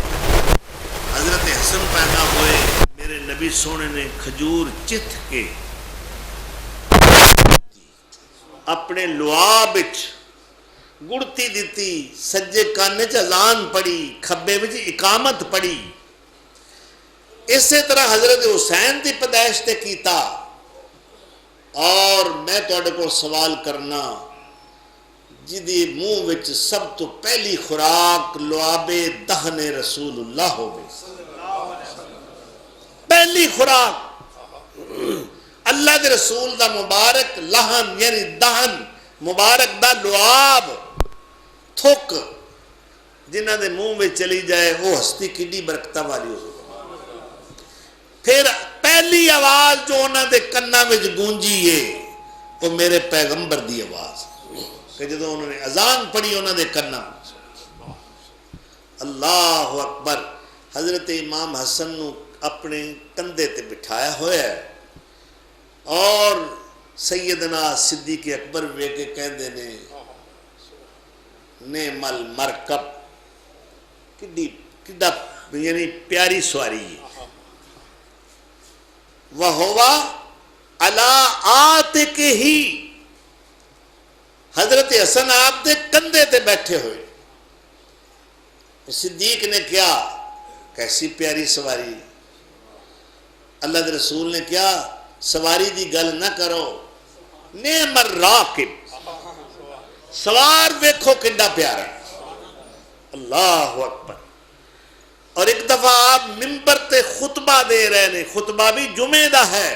حضرت حسن پیدا ہوئے, میرے نبی سونے نے کھجور چتھ کے اپنے لعاب وچ گڑتی دیتی, سجے کانے چ اذان پڑھی, کھبے وچ اقامت پڑھی. اسی طرح حضرت حسین دی پیدائش تے کیتا. اور میں تواڈے کو سوال کرنا, جدی منہ وچ سب تو پہلی خوراک لعاب دہن رسول اللہ ہوگی. پہلی خوراک اللہ دے رسول دا مبارک لہن یعنی دہن مبارک دا لعاب تھک جنہ دے منہ میں چلی جائے وہ ہستی کڈی برکتہ والی ہو. پھر پہلی آواز جو انہاں دے کناں وچ گونجی ہے وہ میرے پیغمبر دی آواز کہ جدوں انہوں نے اذان پڑھی انہوں نے کرنا. اللہ اکبر. حضرت امام حسن نو اپنے کندھے تے بٹھایا ہوا ہے اور سیدنا صدیق اکبر وے کے کہندے نے نعم المرکب, کڈا یعنی پیاری سواری ہے. وہوا علی آتکہ, حضرت حسن آپ دے کندھے تے بیٹھے ہوئے. صدیق نے کیا کیسی پیاری سواری. اللہ دے رسول نے کیا سواری دی گل نہ کرو, نعم الراکب, سوار دیکھو کڈا پیارا. اللہ اکبر. اور ایک دفعہ آپ منبر تے خطبہ دے رہے ہیں, خطبہ بھی جمعہ دا ہے,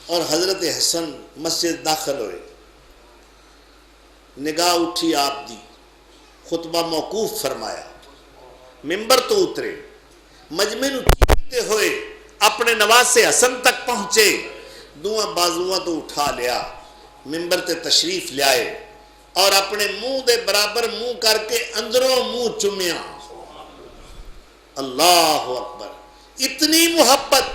اور حضرت حسن مسجد داخل ہوئے. نگاہ اٹھی آپ دی, خطبہ موقوف فرمایا, منبر تو اترے, مجمع نو چیتے ہوئے اپنے نواسے حسن تک پہنچے, دواں بازواں تو اٹھا لیا, منبر تے تشریف لے آئے اور اپنے منہ دے برابر منہ کر کے اندروں منہ چومیا. اللہ اکبر. اتنی محبت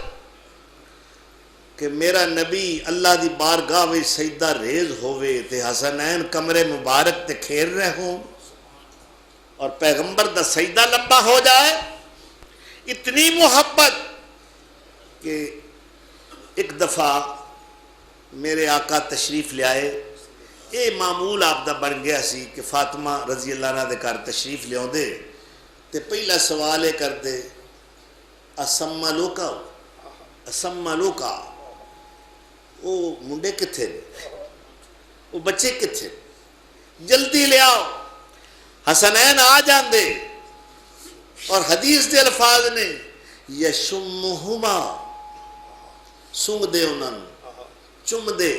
کہ میرا نبی اللہ دی بارگاہ وچ سجدہ ریز ہوئے تے حسنین کمرے مبارک تے کھیر رہے ہوں اور پیغمبر دا سجدہ لمبا ہو جائے. اتنی محبت کہ ایک دفعہ میرے آقا تشریف لے آئے. یہ معمول آپ دا بن گیا سی کہ فاطمہ رضی اللہ عنہ دے گھر تشریف لے آندے تے پہلا سوال کر دے اسما لوکا, اسما لوکا, وہ منڈے کتھے نے, وہ بچے کتھے, جلدی لے آؤ. حسنین آ جان دے اور حدیث دے الفاظ نے یشمہما, سونگ دے انہوں چم دے,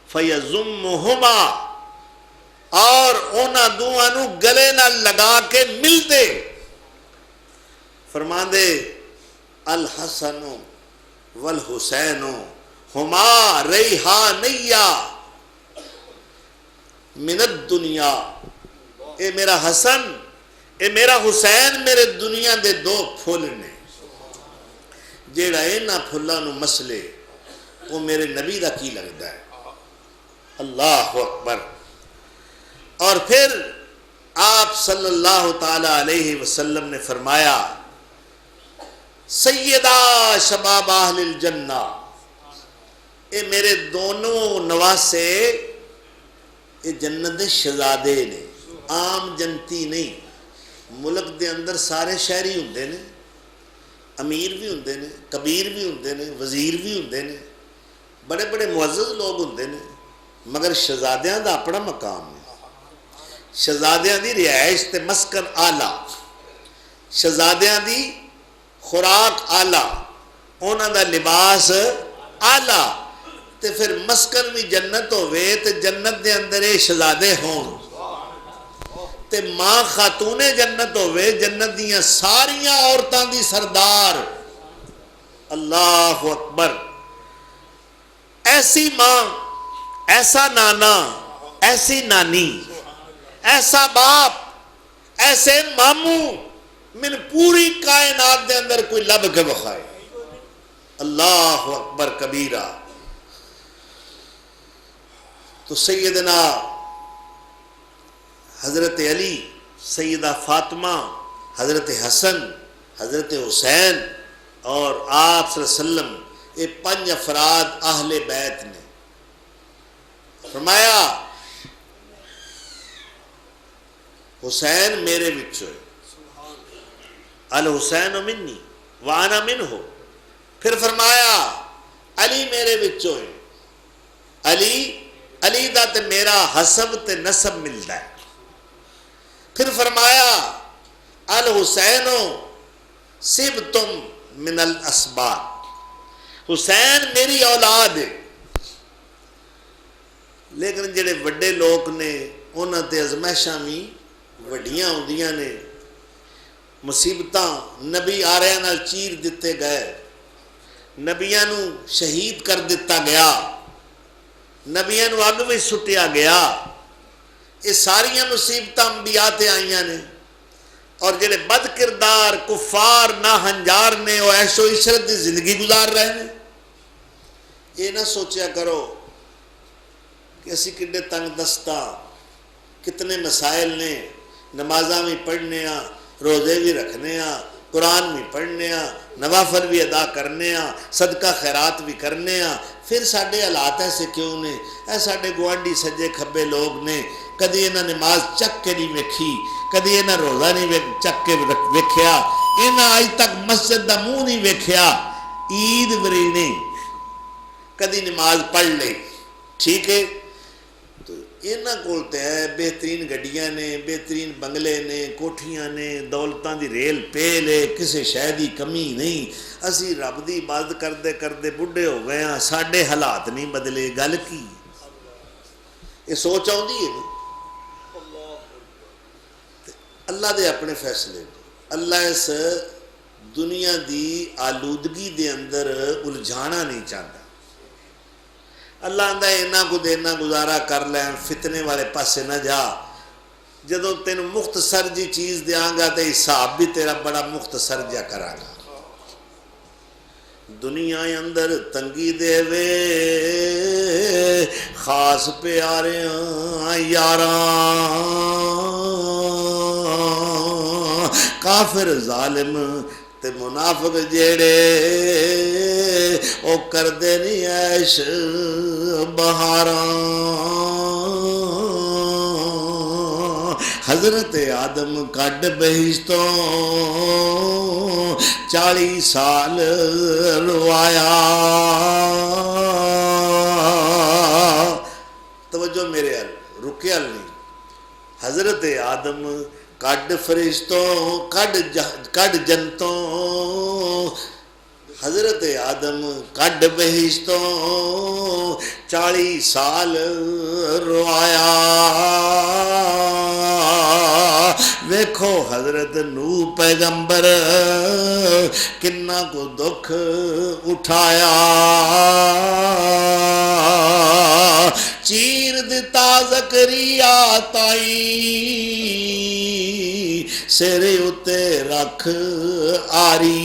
فیزمہما, اور اونا دوانو گلے نہ لگا کے مل دے. فرمان دے الحسن والحسین ہما ریحانیہ من الدنیا. اے میرا حسن اے میرا حسین میرے دنیا دے دو پھول نے, جیڑا اینا پھلا نو مسلے وہ میرے نبی دا کی لگتا ہے. اللہ اکبر. اور پھر آپ صلی اللہ تعالی علیہ وسلم نے فرمایا سیدہ شباب اہل الجنہ, اے میرے دونوں نواسے اے جنت دے شہزادے نے. عام جنتی نہیں. ملک دے اندر سارے شہری ہوندے نے, امیر بھی ہوندے نے, کبیر بھی ہوندے نے, وزیر بھی ہوندے نے, بڑے بڑے معزز لوگ ہوندے نے, مگر شہزادیاں دا اپنا مقام ہے. شہزادیاں دی رہائش تے مسکن آلہ, شہزادیاں دی خوراک آلہ, انہاں دا لباس آلہ, تے پھر مسکن بھی جنت ہوئے تے جنت دے اندر اے شہزادے ہون, تے ماں خاتون جنت ہوئے, جنت دیاں ساریاں عورتاں دی سردار. اللہ اکبر. ایسی ماں, ایسا نانا, ایسی نانی, ایسا باپ, ایسے ماموں من پوری کائنات دے اندر کوئی لب کے بخائے. اللہ اکبر کبیرہ. تو سیدنا حضرت علی, سیدہ فاطمہ, حضرت حسن, حضرت حسین اور آپ صلی اللہ علیہ وسلم, یہ 5 افراد اہل بیت نے. فرمایا حسین میرے وچوں ہے, الحسین منی وانا منہ. پھر فرمایا علی میرے وچوں ہے, علی دا تے میرا حسب تے نسب ملتا ہے. پھر فرمایا الحسین سبتم من الاسباط, حسین میری اولاد ہے. لیکن جڑے وڈے لوگ نے انہاں تے ازمائشاں بھی وڈیاں ہوندیاں نے, مصیبتاں نبی آریاں نال چیر دیتے گئے, نبیاں نو شہید کر دیتا گیا, نبیاں نو اگ وچ سٹیا گیا. یہ ساریاں مصیبتاں انبیاء تے آئیاں نے, اور جڑے بد کردار کفار ناہنجار نے وہ عیش و عشرت دی زندگی گزار رہے ہیں. یہ نہ سوچیا کرو کہ اسی کڈے تنگ دستہ, کتنے مسائل نے, نمازاں بھی پڑھنے ہاں, روزے بھی رکھنے ہاں, قرآن بھی پڑھنے ہاں, نوافل بھی ادا کرنے ہاں, صدقہ خیرات بھی کرنے ہاں, پھر ساڈے حالات ایسے کیوں نے؟ اے ساڈے گوانڈی سجے کھبے لوگ نے, کدی انہاں نماز چک کے نہیں ویکھی, کدی انہاں روزہ نہیں چک کے ویکھیا, انہاں اج تک مسجد دا منہ نہیں ویکھیا, عید ورینے کدی نماز پڑھ لے. ٹھیک ہے, تو انہاں کول تے ہے بہترین گڈیاں نے, بہترین بنگلے نے, کوٹھیاں نے, دولتاں دی ریل پیل ہے, کسے شے دی کمی نہیں. اسی رب دی عبادت کردے کردے بڈھے ہو گئے ہاں, ساڈے حالات نہیں بدلے. گل کی یہ سوچ آؤندی ہے نا؟ اللہ دے اپنے فیصلے. اللہ اس دنیا دی آلودگی دے اندر الجھانا نہیں چاہتا. اللہ آندا اینا کو دینا گزارا کر لیں, فتنے والے پاسے نہ جا. جدوں تینوں مختصر جی چیز دیاں گا تے حساب بھی تیرا بڑا مختصر جا کراں گا. دنیا اندر تنگی دے وے خاص پیاریاں یاراں, کافر ظالم تے منافق جیڑے او کردے نہیں عیش بہاراں. حضرت آدم کڈ بہشتوں 40 سال روایا. توجہ میرے حل رکیا نہیں. حضرت آدم کڈ فرشتوں کڈ جنتوں, حضرت آدم کڈ بہشتوں 40 سال روایا. ویکھو حضرت نوح پیغمبر کنا کو دکھ اٹھایا. چیر دتا زکریا تائی سرے اتے رکھ آری.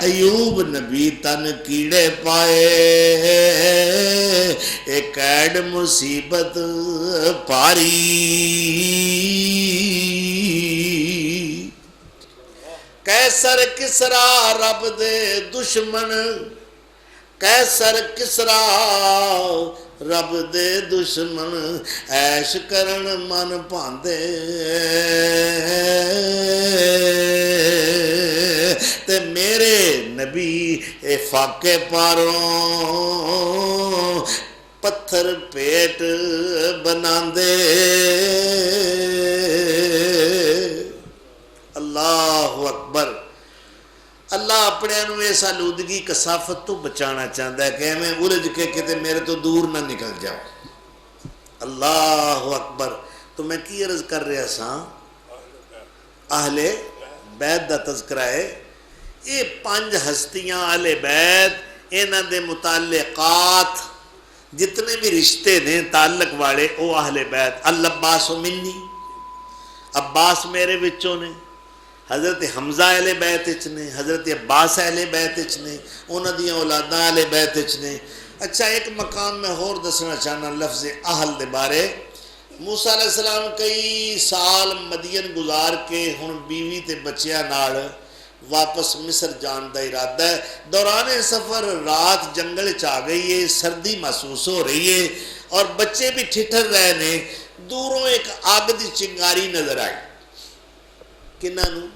ایوب نبی تن کیڑے پائے ایک ایڈ مصیبت پاری. کیسر کسرا رب دے دشمن کیسر کسرا رب دے دشمن عیش کرن من پاندے تے میرے نبی اے فاقے پاروں پتھر پیٹ بناندے اللہ اکبر۔ اللہ اپنے انہوں اس آلودگی کثافت تو بچانا چاہتا ہے کہ میں الجھ کے کتے میرے تو دور نہ نکل جاؤ۔ اللہ اکبر۔ تو میں کی عرض کر رہا سا اہل بیت دا تذکرہ ہے، یہ 5 ہستیاں اہل بیت، انہاں دے متعلقات جتنے بھی رشتے نے تعلق والے او اہل بیت۔ العباس منی، عباس میرے وچوں نے، حضرت حمزہ اہل بیت وچ نے، حضرت عباس اہل بیت وچ نے، انہاں دیاں اولاداں اہل بیت وچ نے۔ اچھا ایک مقام میں اور دسنا چاہنا لفظ اہل دے بارے۔ موسیٰ علیہ السلام کئی سال مدین گزار کے ہن بیوی تے بچیاں نال واپس مصر جان دا ارادہ ہے۔ دوران سفر رات جنگل چا گئی ہے، سردی محسوس ہو رہی ہے اور بچے بھی ٹھٹر رہے نے۔ دوروں ایک آگ دی چنگاری نظر آئی، کنہاں نوں؟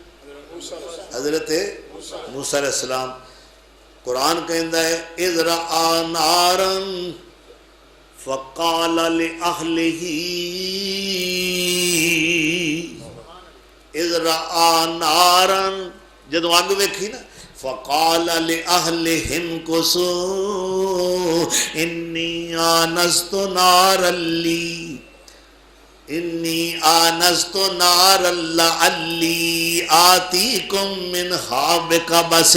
حضرت موسیٰ علیہ السلام۔ قرآن کہندا ہے اذ رأى نارا فقال لأهله اذ رأى نارا، جدو اگ ویکھی نا، فقال لأهلهم كثوا انی آنست نارا لی انی آنست نارا لعلی آتیکم منہا بقبس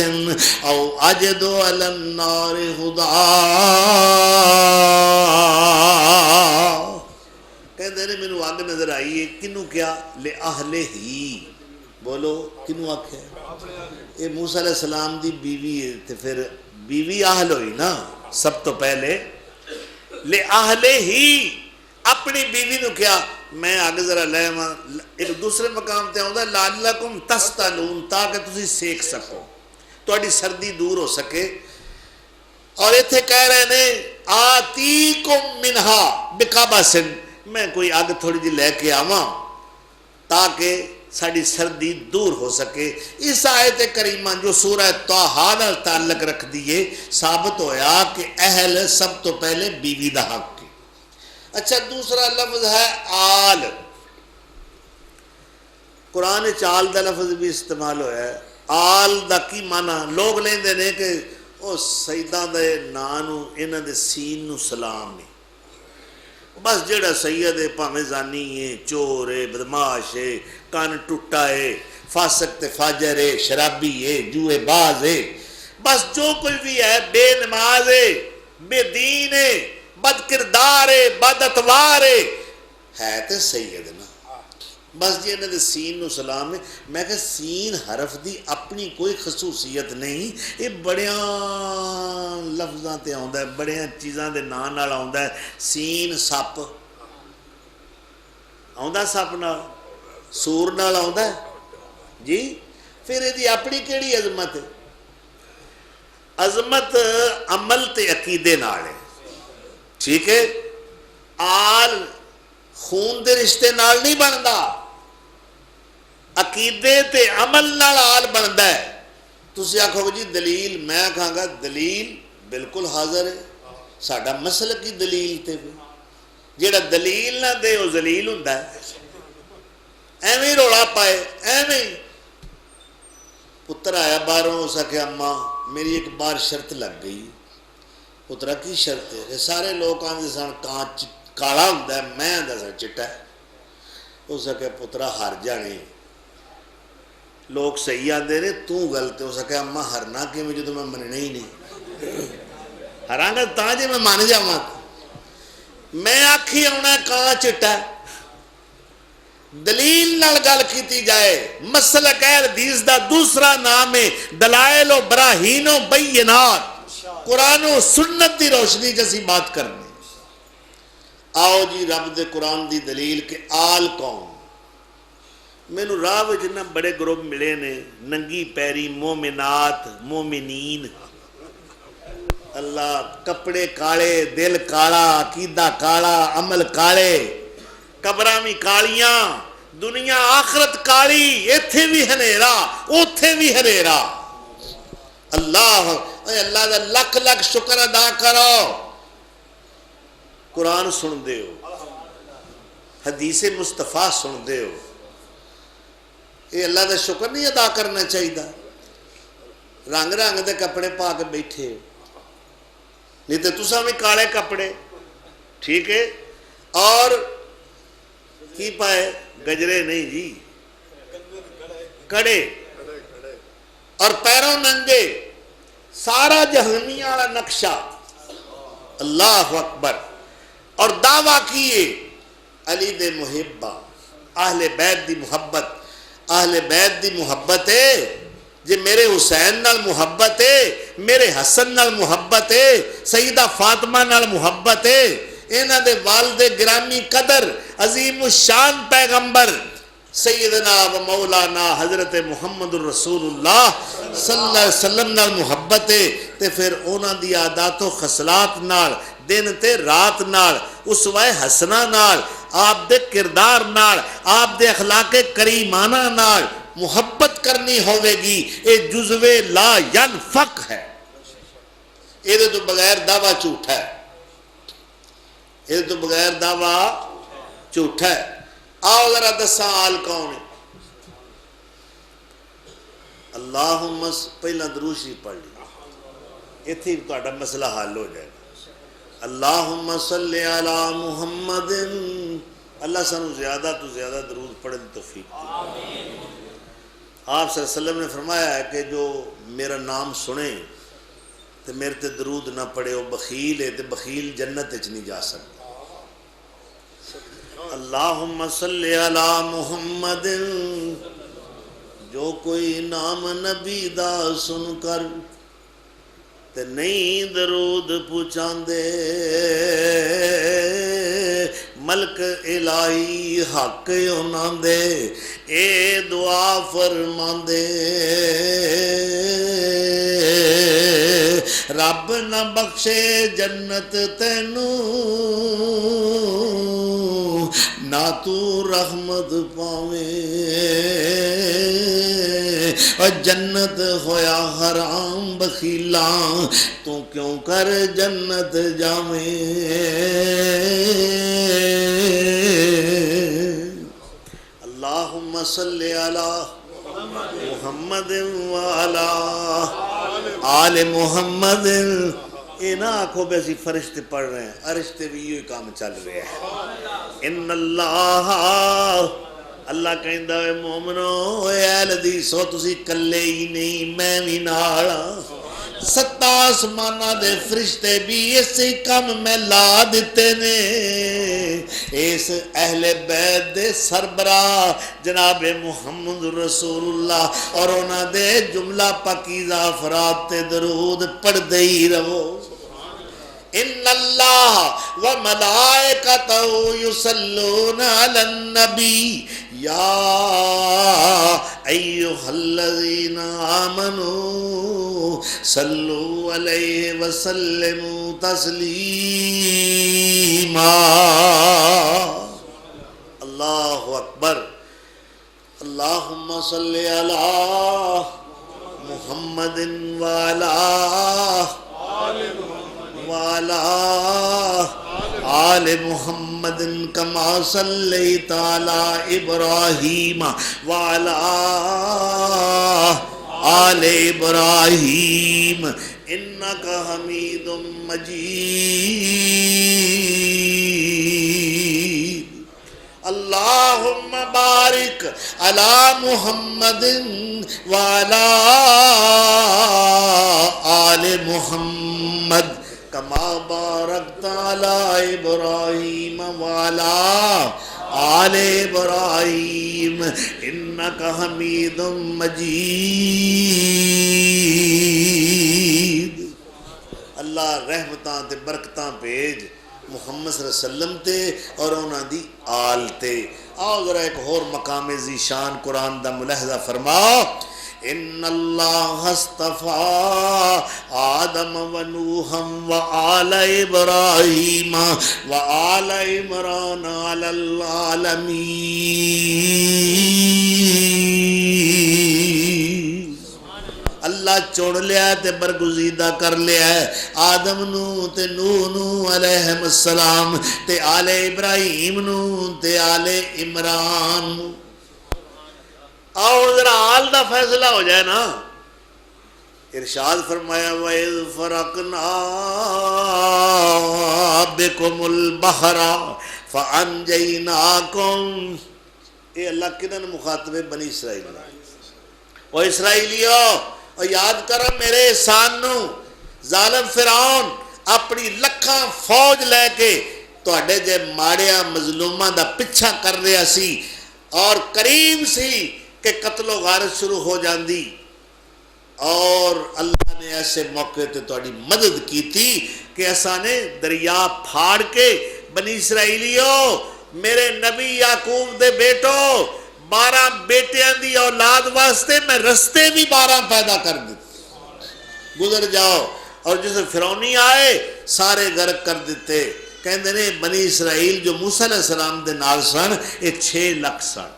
او اجد علی النار ہدا۔ کہتے ہیں میں آگ نظر آئی ہے، کنوں کیا؟ لے اہلِ ہی، بولو کنوں آکھے؟ یہ موسیٰ علیہ السلام دی بیوی ہے، تو پھر بیوی اہل ہوئی نا سب تو پہلے۔ لے اہلِ ہی، اپنی بیوی نو کیا؟ میں آگے ذرا لے ایک دوسرے مقام تے آؤں دا لعلکم تستلون، تاکہ تسی سیکھ سکو، تہاڈی سردی دور ہو سکے۔ اور ایتھے کہہ رہے نے آتیکم منہا بقبس، میں کوئی آگ تھوڑی جی لے کے آواں تاکہ ساڑی سردی دور ہو سکے۔ اس آیت کریمہ جو سورہ طٰہٰ نال تعلق رکھ دیئے، ثابت ہویا کہ اہل سب تو پہلے بیوی دا حق۔ اچھا دوسرا لفظ ہے آل۔ قرآن چال دا لفظ بھی استعمال ہوا ہے۔ آل دا کی معنی لوگ لیندے نے کہ او سیداں دے نانو انہاں دے سین نو سلام ہے، بس جڑا سید ہے پاویں زانی ہے، چور ہے، بدماش ہے، کان ٹوٹا ہے، فاسق تے فاجر ہے، شرابی ہے، جوئے باز ہے، بس جو کوئی بھی ہے، بے نماز ہے، بے دین ہے، بد کردار ہے، بد اتوار ہے تے سید نا، بس جی انہوں نے سین نو سلام ہے۔ میں کہ سین حرف دی اپنی کوئی خصوصیت نہیں، یہ بڑیاں لفظاں تے آؤندا ہے، بڑیاں چیزاں دے نام نال آؤندا ہے۔ سین سپ آؤندا، سپ نال، سور نال آؤندا ہے جی، پھر یہ اپنی کیڑی عظمت ہے؟ عظمت عمل تے عقیدے نال ہے، ٹھیک ہے؟ آل خون دے رشتے نال نہیں بندا، عقیدے تے عمل نال آل بندا ہے۔ تسی آکھو جی دلیل، میں کہاں گا دلیل بالکل حاضر ہے، ساڈا مسلک کی دلیل تے جیڑا دلیل نہ دے وہ ذلیل ہوندا ہے، ایویں رولا پائے ایویں۔ پتر آیا باہروں، اس آکھے اماں میری ایک بار شرط لگ گئی۔ پترا کی شرط ہے؟ سارے لوگ آندے سن کانچ کالا ہوندا ہے، میں آندا سا چٹا ہے۔ اس آکھے پترا ہار جانے، لوگ صحیح آندے نے تو غلط ہے۔ اس آکھے اماں ہرنا کہ مجھے تو میں مننے ہی نہیں، ہراں گا تاں جے میں مان جاواں، میں آکھی ہونا کان چٹا ہے۔ دلیل نال گل کیتی جائے، مسلک اہل حدیث دا دوسرا نام ہے دلائل و براہین و بینات، قرآن و سنت دی روشنی جیسی بات کرنی۔ آؤ جی رب دے قرآن دی دلیل کہ آل کون؟ میں نو راہ وچ نہ بڑے گروپ ملے نے، ننگی پیری مومنات مومنین، اللہ کپڑے کالے، دل کالا، عقیدہ کالا، عمل کالے، قبراں بھی کالیاں، دنیا آخرت کالی، ایتھے بھی ہنیرا اوتھے بھی ہنیرا۔ اللہ اللہ دا لکھ لکھ شکر ادا کرو، قرآن سن دے ہو، حدیث مصطفیٰ سن دے ہو، یہ اللہ دا شکر نہیں ادا کرنا چاہیے؟ رنگ رنگ دے کپڑے پا کے بیٹھے ہو، نہیں تو تساں بھی کالے کپڑے، ٹھیک ہے، اور کی پائے؟ گجرے نہیں جی، کڑے، اور پیروں ننگے، سارا جہنمیہ والا نقشہ، اللہ اکبر، اور دعویٰ کیے علی دے محبہ، اہل بیت دی محبت، اہل بیت دی محبت ہے جی، میرے حسین نال محبت ہے، میرے حسن نال محبت ہے، سیدہ فاطمہ نال محبت ہے، انہاں دے والد گرامی قدر عظیم الشان پیغمبر سیدنا و مولانا حضرت محمد رسول اللہ صلی اللہ علیہ وسلم نال محبت ہے، تے پھر انہاں دی عادات و خصلات نال، دن تے رات نال، اسوہ حسنہ نال، آپ دے کردار نال، آپ دے اخلاق کریمانہ نال محبت کرنی ہوئے گی، اے جزو لا ینفق ہے، یہ تو بغیر دعویٰ جھوٹا ہے، یہ تو بغیر دعویٰ جھوٹا ہے۔ آؤ ذرا دساں آل کون ہے؟ اللہم پہلا دروشی پڑھ لی، اتھی تہاڈا مسئلہ حل ہو جائے گا۔ اللہم صلی علی محمد، اللہ سانو زیادہ تو زیادہ درود پڑھنے کی توفیق دے۔ آپ صلی اللہ علیہ وسلم نے فرمایا ہے کہ جو میرا نام سنے تو میرے تے درود نہ پڑھے وہ بخیل ہے، تو بخیل جنت وچ نہیں جا سکتا۔ اللہم صلی علی محمد، جو کوئی نام نبی دا سن کر تے نہیں درود پہنچان دے، ملک الہی حق انہاں دے اے دعا فرمان دے، رب نہ بخشے جنت تینوں، نہ تو رحمت پاویں، اور جنت ہویا حرام بخیلاں، تو کیوں کر جنت جاویں۔ اللہم صلی علی محمد وعلی آل محمد۔ یہ نہ آنکھوں پہ اسی فرشتے پڑھ رہے ہیں، فرشتے بھی یہ کام چل رہے ہیں۔ ان اللہ کہندا ہے مومنو، اے اہل حدیثو تسی کلے ہی نہیں، میں بھی نال ہاں، 7 آسماناں دے فرشتے بھی اسی کام میں لا دیتے نے، اس اہل بیت دے سربراہ جناب محمد رسول اللہ اور انہاں دے جملہ پاکیزہ افراد تے درود پڑھ دے ہی رہو۔ ان اللہ و ملائکتہ یصلون علی النبی یا ایہا الذین آمنوا صلوا علیہ وسلموا تسلیما۔ اللہ اکبر۔ اللہم صلی علی محمد وعلی آل محمد کما صلیت علی ابراہیم وعلی آل ابراہیم انک حمید مجید۔ اللہم بارک علی محمد وعلی آل محمد کما بارکت علی ابراہیم وعلی آل ابراہیم انک حمید مجید۔ اللہ رحمتاں تے برکتاں بھیج محمد صلی اللہ علیہ وسلم تے اور انہاں دی آل تے۔ آؤ ذرا ایک اور مقام ذی شان قرآن دا ملاحظہ فرماؤ۔ ان اللہ اصطفى آدم ونوحا وآل ابراہیم وآل عمران علی العالمین۔ اللہ چن لیا تے برگزیدہ کر لیا ہے آدم نو تے نوح نو علیہم السلام تے آل ابراہیم نو تے آل عمران نو۔ آؤ ذرا آل دا فیصلہ ہو جائے نا۔ ارشاد فرمایا وَإِذْ فَرَقْنَا بِكُمُ الْبَحْرَ فَأَنْجَيْنَاكُمْ۔ یہ اللہ کدن مخاطب بنی اسرائیل، او اسرائیلیو اور یاد کرو میرے احسان نو۔ ظالم فرعون اپنی لکھاں فوج لے کے تواڈے جے ماڑیاں مظلوماں دا پیچھا کر رہا سی اور کریم سی کہ قتل و غارت شروع ہو جاندی، اور اللہ نے ایسے موقع تے تواڈی مدد کی تھی کہ ایسا نے دریا پھاڑ کے بنی اسرائیلیو میرے نبی یعقوب دے بیٹو 12 بیٹیاں دی اولاد واسطے میں رستے بھی 12 پیدا کر دیتے، گزر جاؤ۔ اور جسے فرعونی آئے سارے غرق کر دیتے۔ کہندے نے بنی اسرائیل جو موسیٰ علیہ السلام دے نال سن یہ 6 لاکھ سن،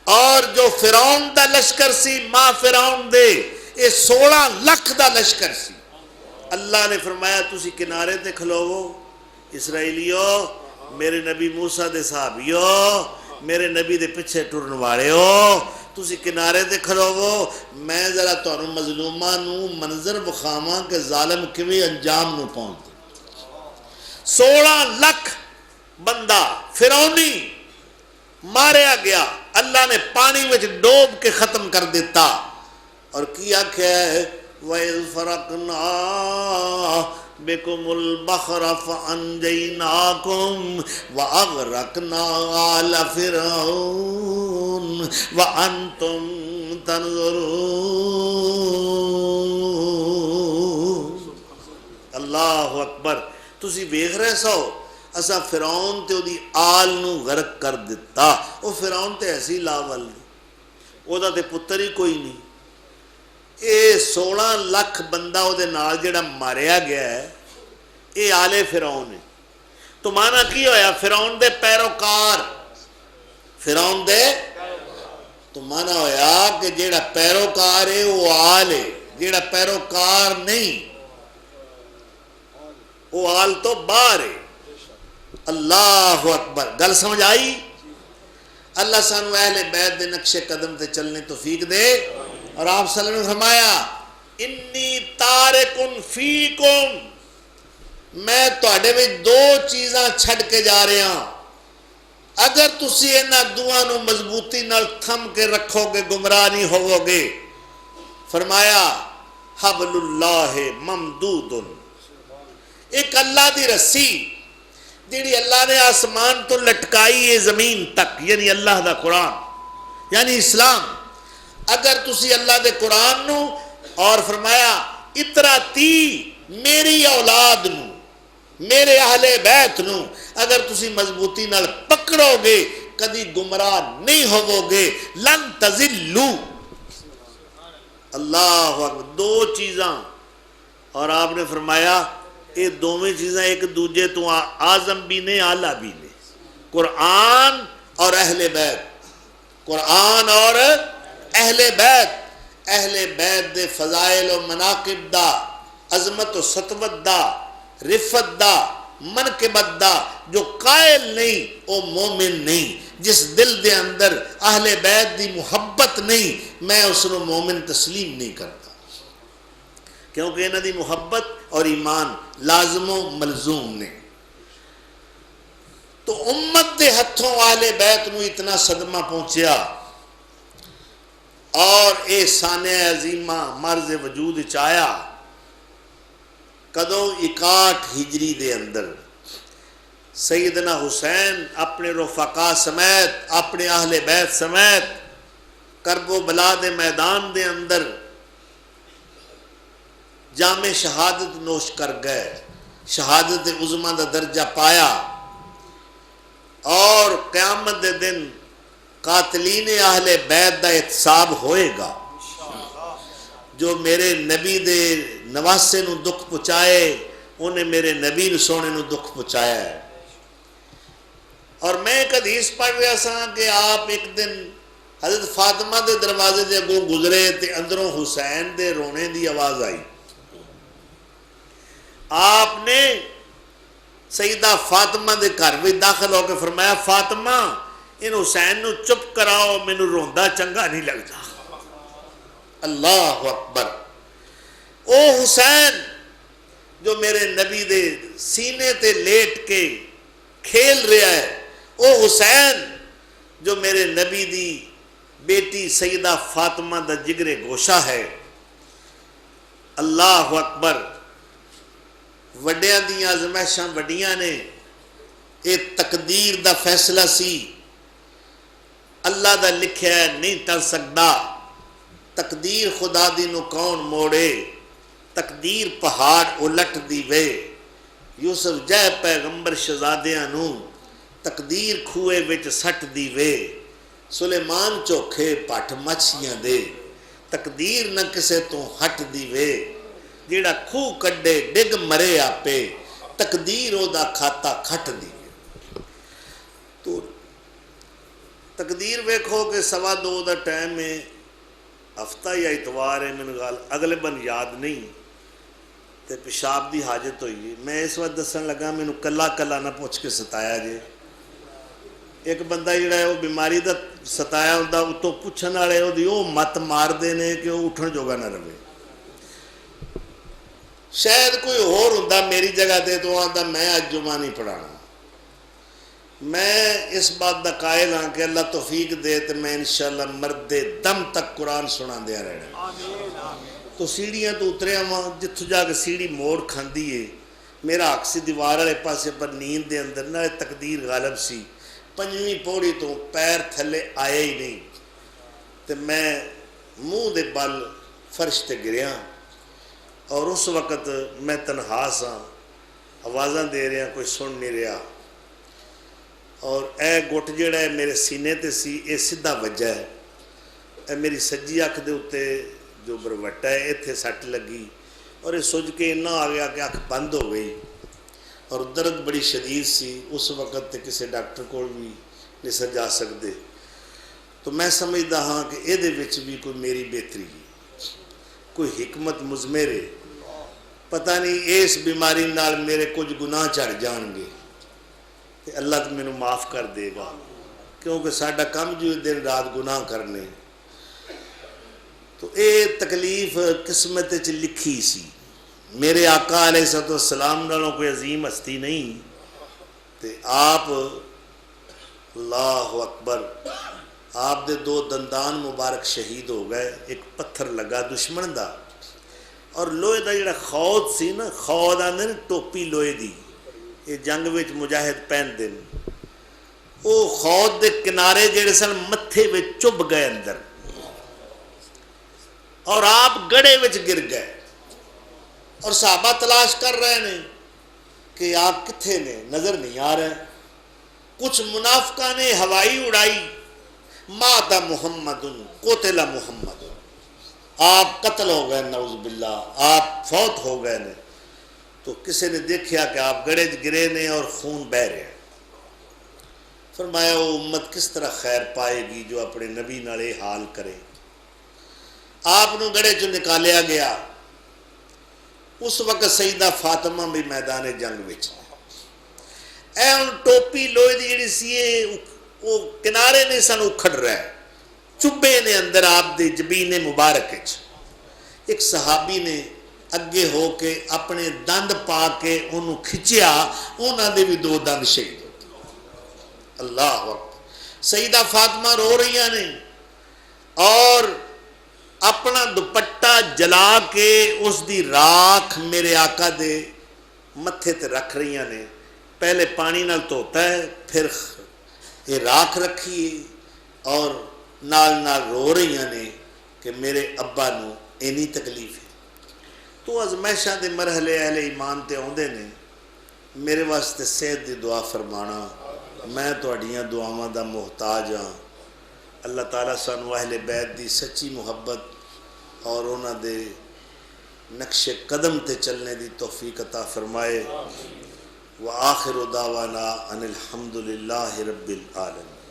اور جو فرعون دا لشکر سی ماں فرعون دے یہ 16 لاکھ دا لشکر سی۔ اللہ نے فرمایا تسی کنارے تے کھلوو اسرائیلیو، میرے نبی موسیٰ دے صحابیو، میرے نبی دے پیچھے ٹرن والے ہو، تسی کنارے تے کھلوو، میں ذرا تانوں مظلوماں نو منظر بخاواں کہ ظالم کیویں انجام نو پہنچ۔ 16 لاکھ بندہ فرعونی ماریا گیا، اللہ نے پانی وچ ڈوب کے ختم کر دیتا۔ اور کیا ہے وَإِذْ فَرَقْنَا بِكُمُ الْبَحْرَ فَأَنْجَيْنَاكُمْ وَأَغْرَقْنَا آلَ فِرْعَوْنَ وَأَنْتُمْ تَنْظُرُونَ۔ اللہ اکبر۔ تسی ویکھ رہے سو اسا فرعون تے دی آل نو غرق کر دیتا۔ او فرعون تے ایسی لاول نہیں، او دا تے پتر ہی کوئی نہیں۔ اے 16 لاکھ بندہ او دے نال جڑا ماریا گیا ہے اے آل فرعون ہے۔ تو مانا کی ہویا فرعون دے پیروکار، فرعون دے تو مانا ہویا کہ جڑا پیروکار ہے وہ آل ہے، جڑا پیروکار نہیں وہ آل تو باہر ہے۔ اللہ اکبر۔ گل سمجھ آئی؟ اللہ سانو اہل بیت دے نقش قدم تے چلنے توفیق دے۔ اور آپ صلی اللہ علیہ وسلم نے فرمایا انی تارکن فیکم، میں تواڈے وچ 2 چیزاں چھڈ کے جا رہا ہاں، اگر تسی انہاں دوواں نو مضبوطی نال تھم کے رکھو گے گمراہ نہیں ہوو گے۔ فرمایا حبل اللہ ممدود، ایک اللہ دی رسی جیڑی اللہ نے آسمان تو لٹکائی ہے زمین تک، یعنی اللہ دا قرآن یعنی اسلام۔ اگر تسی اللہ دے قرآن نو اور فرمایا اطراتی میری اولاد نو میرے اہل بیت نو اگر تسی مضبوطی نال پکڑو گے کدی گمراہ نہیں ہوو گے، لن تزلو۔ اللہ اکبر۔ 2 چیزاں، اور آپ نے فرمایا یہ دونوں چیزاں ایک دوجے تو اعظم بھی نے اعلیٰ بھی نے، قرآن اور اہل بیت، قرآن اور اہل بیت۔ اہل بیت دے فضائل و مناقب دا، عظمت و سطوت دا، رفت دا، منقبت دا جو قائل نہیں وہ مومن نہیں۔ جس دل دے اندر اہل بیت دی محبت نہیں میں اس کو مومن تسلیم نہیں کرتا، کیونکہ انہاں دی محبت اور ایمان لازم و ملزوم نے۔ تو امت دے ہتھوں اہل بیت نو اتنا صدمہ پہنچیا اور اے سانیہ عظیمہ مرز وجود چایا کدو 61 ہجری دے اندر سیدنا حسین اپنے رفقا سمیت اپنے اہل بیت سمیت کرب و بلا دے میدان دے اندر جام شہادت نوش کر گئے، شہادت عظمیٰ دا درجہ پایا، اور قیامت دے دن قاتلین اہل بیت دا احتساب ہوئے گا۔ جو میرے نبی دے نواسے نو دکھ پہنچائے انہیں میرے نبی سونے نو دکھ پہنچایا ہے۔ اور میں ایک حدیث پڑھ رہا سا کہ آپ ایک دن حضرت فاطمہ دے دروازے دے اگوں گزرے تے اندروں حسین دے رونے دی آواز آئی۔ آپ نے سیدہ فاطمہ دے گھر میں داخل ہو کے فرمایا فاطمہ ان حسین نو چپ کراؤ، مینوں روندا چنگا نہیں لگتا۔ اللہ اکبر۔ او حسین جو میرے نبی دے سینے تے لیٹ کے کھیل رہا ہے، او حسین جو میرے نبی دی بیٹی سیدہ فاطمہ دا جگرے گوشہ ہے۔ اللہ اکبر۔ وڈیاں دیاں آزمائشاں وڈیاں نے، یہ تقدیر دا فیصلہ سی، اللہ دا لکھیا ہے نہیں ٹل سکدا۔ تقدیر خدا دی نو کون موڑے، تقدیر پہاڑ الٹ دی وے۔ یوسف جائے پیغمبر شہزادیاں نو، تقدیر کھوئے وچ سٹ دی وے۔ سلیمان چوکھے پٹ مچھیاں دے، تقدیر نہ کسے تو ہٹ دی وے۔ جیڑا کھو کڈے ڈگ مرے آپے، تقدیر او دا کھاتا کھٹ دی وے۔ تو تقدیر ویکھو کہ 2:15 دا ٹائم ہے، ہفتہ یا اتوار ہے، میں گال اغلباً یاد نہیں، تے پیشاب دی حاجت ہوئی ہے۔ میں اس وقت دسن لگا مینوں کلا کلا نہ پوچھ کے ستایا جے۔ ایک بندہ جڑا ہے وہ بیماری دا ستایا ہوندا، اتوں پوچھن والے اودی او مت مار دے نے کہ وہ اٹھن جوگا نہ رہے۔ شاید کوئی اور ہوندا میری جگہ تے تو آندا میں اج جمعہ نہیں پڑھانا۔ میں اس بات دا قائل ہاں کہ اللہ توفیق دے تو میں انشاءاللہ مرد دم تک قرآن سنا دیا رہنا۔ تو سیڑھیاں تو اترے ہاں، جتھوں جا کے سیڑھی موڑ کھاندی ہے، میرا حق سی دیوار والے پاسے پر نیند دے اندر نہ تقدیر غالب سی، 5ویں پوڑی تو پیر تھلے آئے ہی نہیں، تو میں منہ دے بل فرش تے گریا۔ اور اس وقت میں تنہا سا، آوازاں دے رہا کوئی سن نہیں رہا، اور اے گٹ جڑا ہے میرے سینے تے سی، اے سدھا وجہ ہے، اے میری سجی اکھ دے اتے جو بروٹا ہے ایتھے سٹ لگی، اور یہ سج کے اتنا آ گیا کہ اکھ بند ہو گئی، اور درد بڑی شدید سی۔ اس وقت تے کسی ڈاکٹر کو بھی نہیں سجا سکتے۔ تو میں سمجھدا ہاں کہ اے دے وچ بھی کوئی میری بہتری کوئی حکمت مضمر ہے۔ پتہ نہیں اس بیماری نال میرے کچھ گناہ چڑھ جان گے کہ اللہ تو مینوں معاف کر دے گا، کیونکہ ساڈا کام جو دن رات گناہ کرنے۔ تو اے تکلیف قسمت چ لکھی سی۔ میرے آقا علیہ السلام نالوں کوئی عظیم ہستی نہیں، تے آپ اللہ اکبر، آپ دے 2 دندان مبارک شہید ہو گئے، ایک پتھر لگا دشمن دا، اور لوہے دا جڑا خود سی نا، خود آندے نا ٹوپی لوہے دی، یہ جنگ وچ مجاہد پہن دین، وہ خود دے کنارے جڑے سن متھے وچ چب گئے اندر، اور آپ گڑے وچ گر گئے، اور صحابہ تلاش کر رہے ہیں کہ آپ کتھے نے، نظر نہیں آ رہے۔ کچھ منافقہ نے ہوائی اڑائی، مات محمد قتل محمد، آپ قتل ہو گئے، نعوذ باللہ آپ فوت ہو گئے نے۔ تو کسی نے دیکھا کہ آپ گڑے گرے نے اور خون بہ رہے ہیں۔ فرمایا وہ امت کس طرح خیر پائے گی جو اپنے نبی نالے حال کرے۔ آپ نو گڑے چو نکالیا گیا۔ اس وقت سیدہ فاطمہ بھی میدان جنگ وچ، اے ان ٹوپی لوہے دی جڑی سی وہ کنارے نے سن اکھڑ رہے، چبے نے اندر آپ دے جبین مبارک وچ۔ ایک صحابی نے اگے ہو کے اپنے دند پا کے انہوں کھچیا، انہوں نے بھی 2 دند شہید ہوتے۔ اللہ اکبر۔ سیدہ فاطمہ رو رہی ہیں اور اپنا دوپٹہ جلا کے اس دی راکھ میرے آقا دے متھے تے رکھ رہی ہیں۔ پہلے پانی نال دھوتا ہے، پھر یہ راکھ رکھی اور نال نال رو رہی ہیں کہ میرے ابا نو اینی تکلیف ہے۔ تو ازمائشاں دے مرحلے اہل ایمان تے آندے نے، میرے واسطے صحت دی دعا فرمانا، میں تہاڈیاں دعاواں دا محتاج ہاں۔ اللہ تعالیٰ سانو اہل بیت دی سچی محبت اور انہاں دے نقش قدم تے چلنے دی توفیق عطا فرمائے۔ وآخر دعوانا ان الحمد للہ رب العالمین۔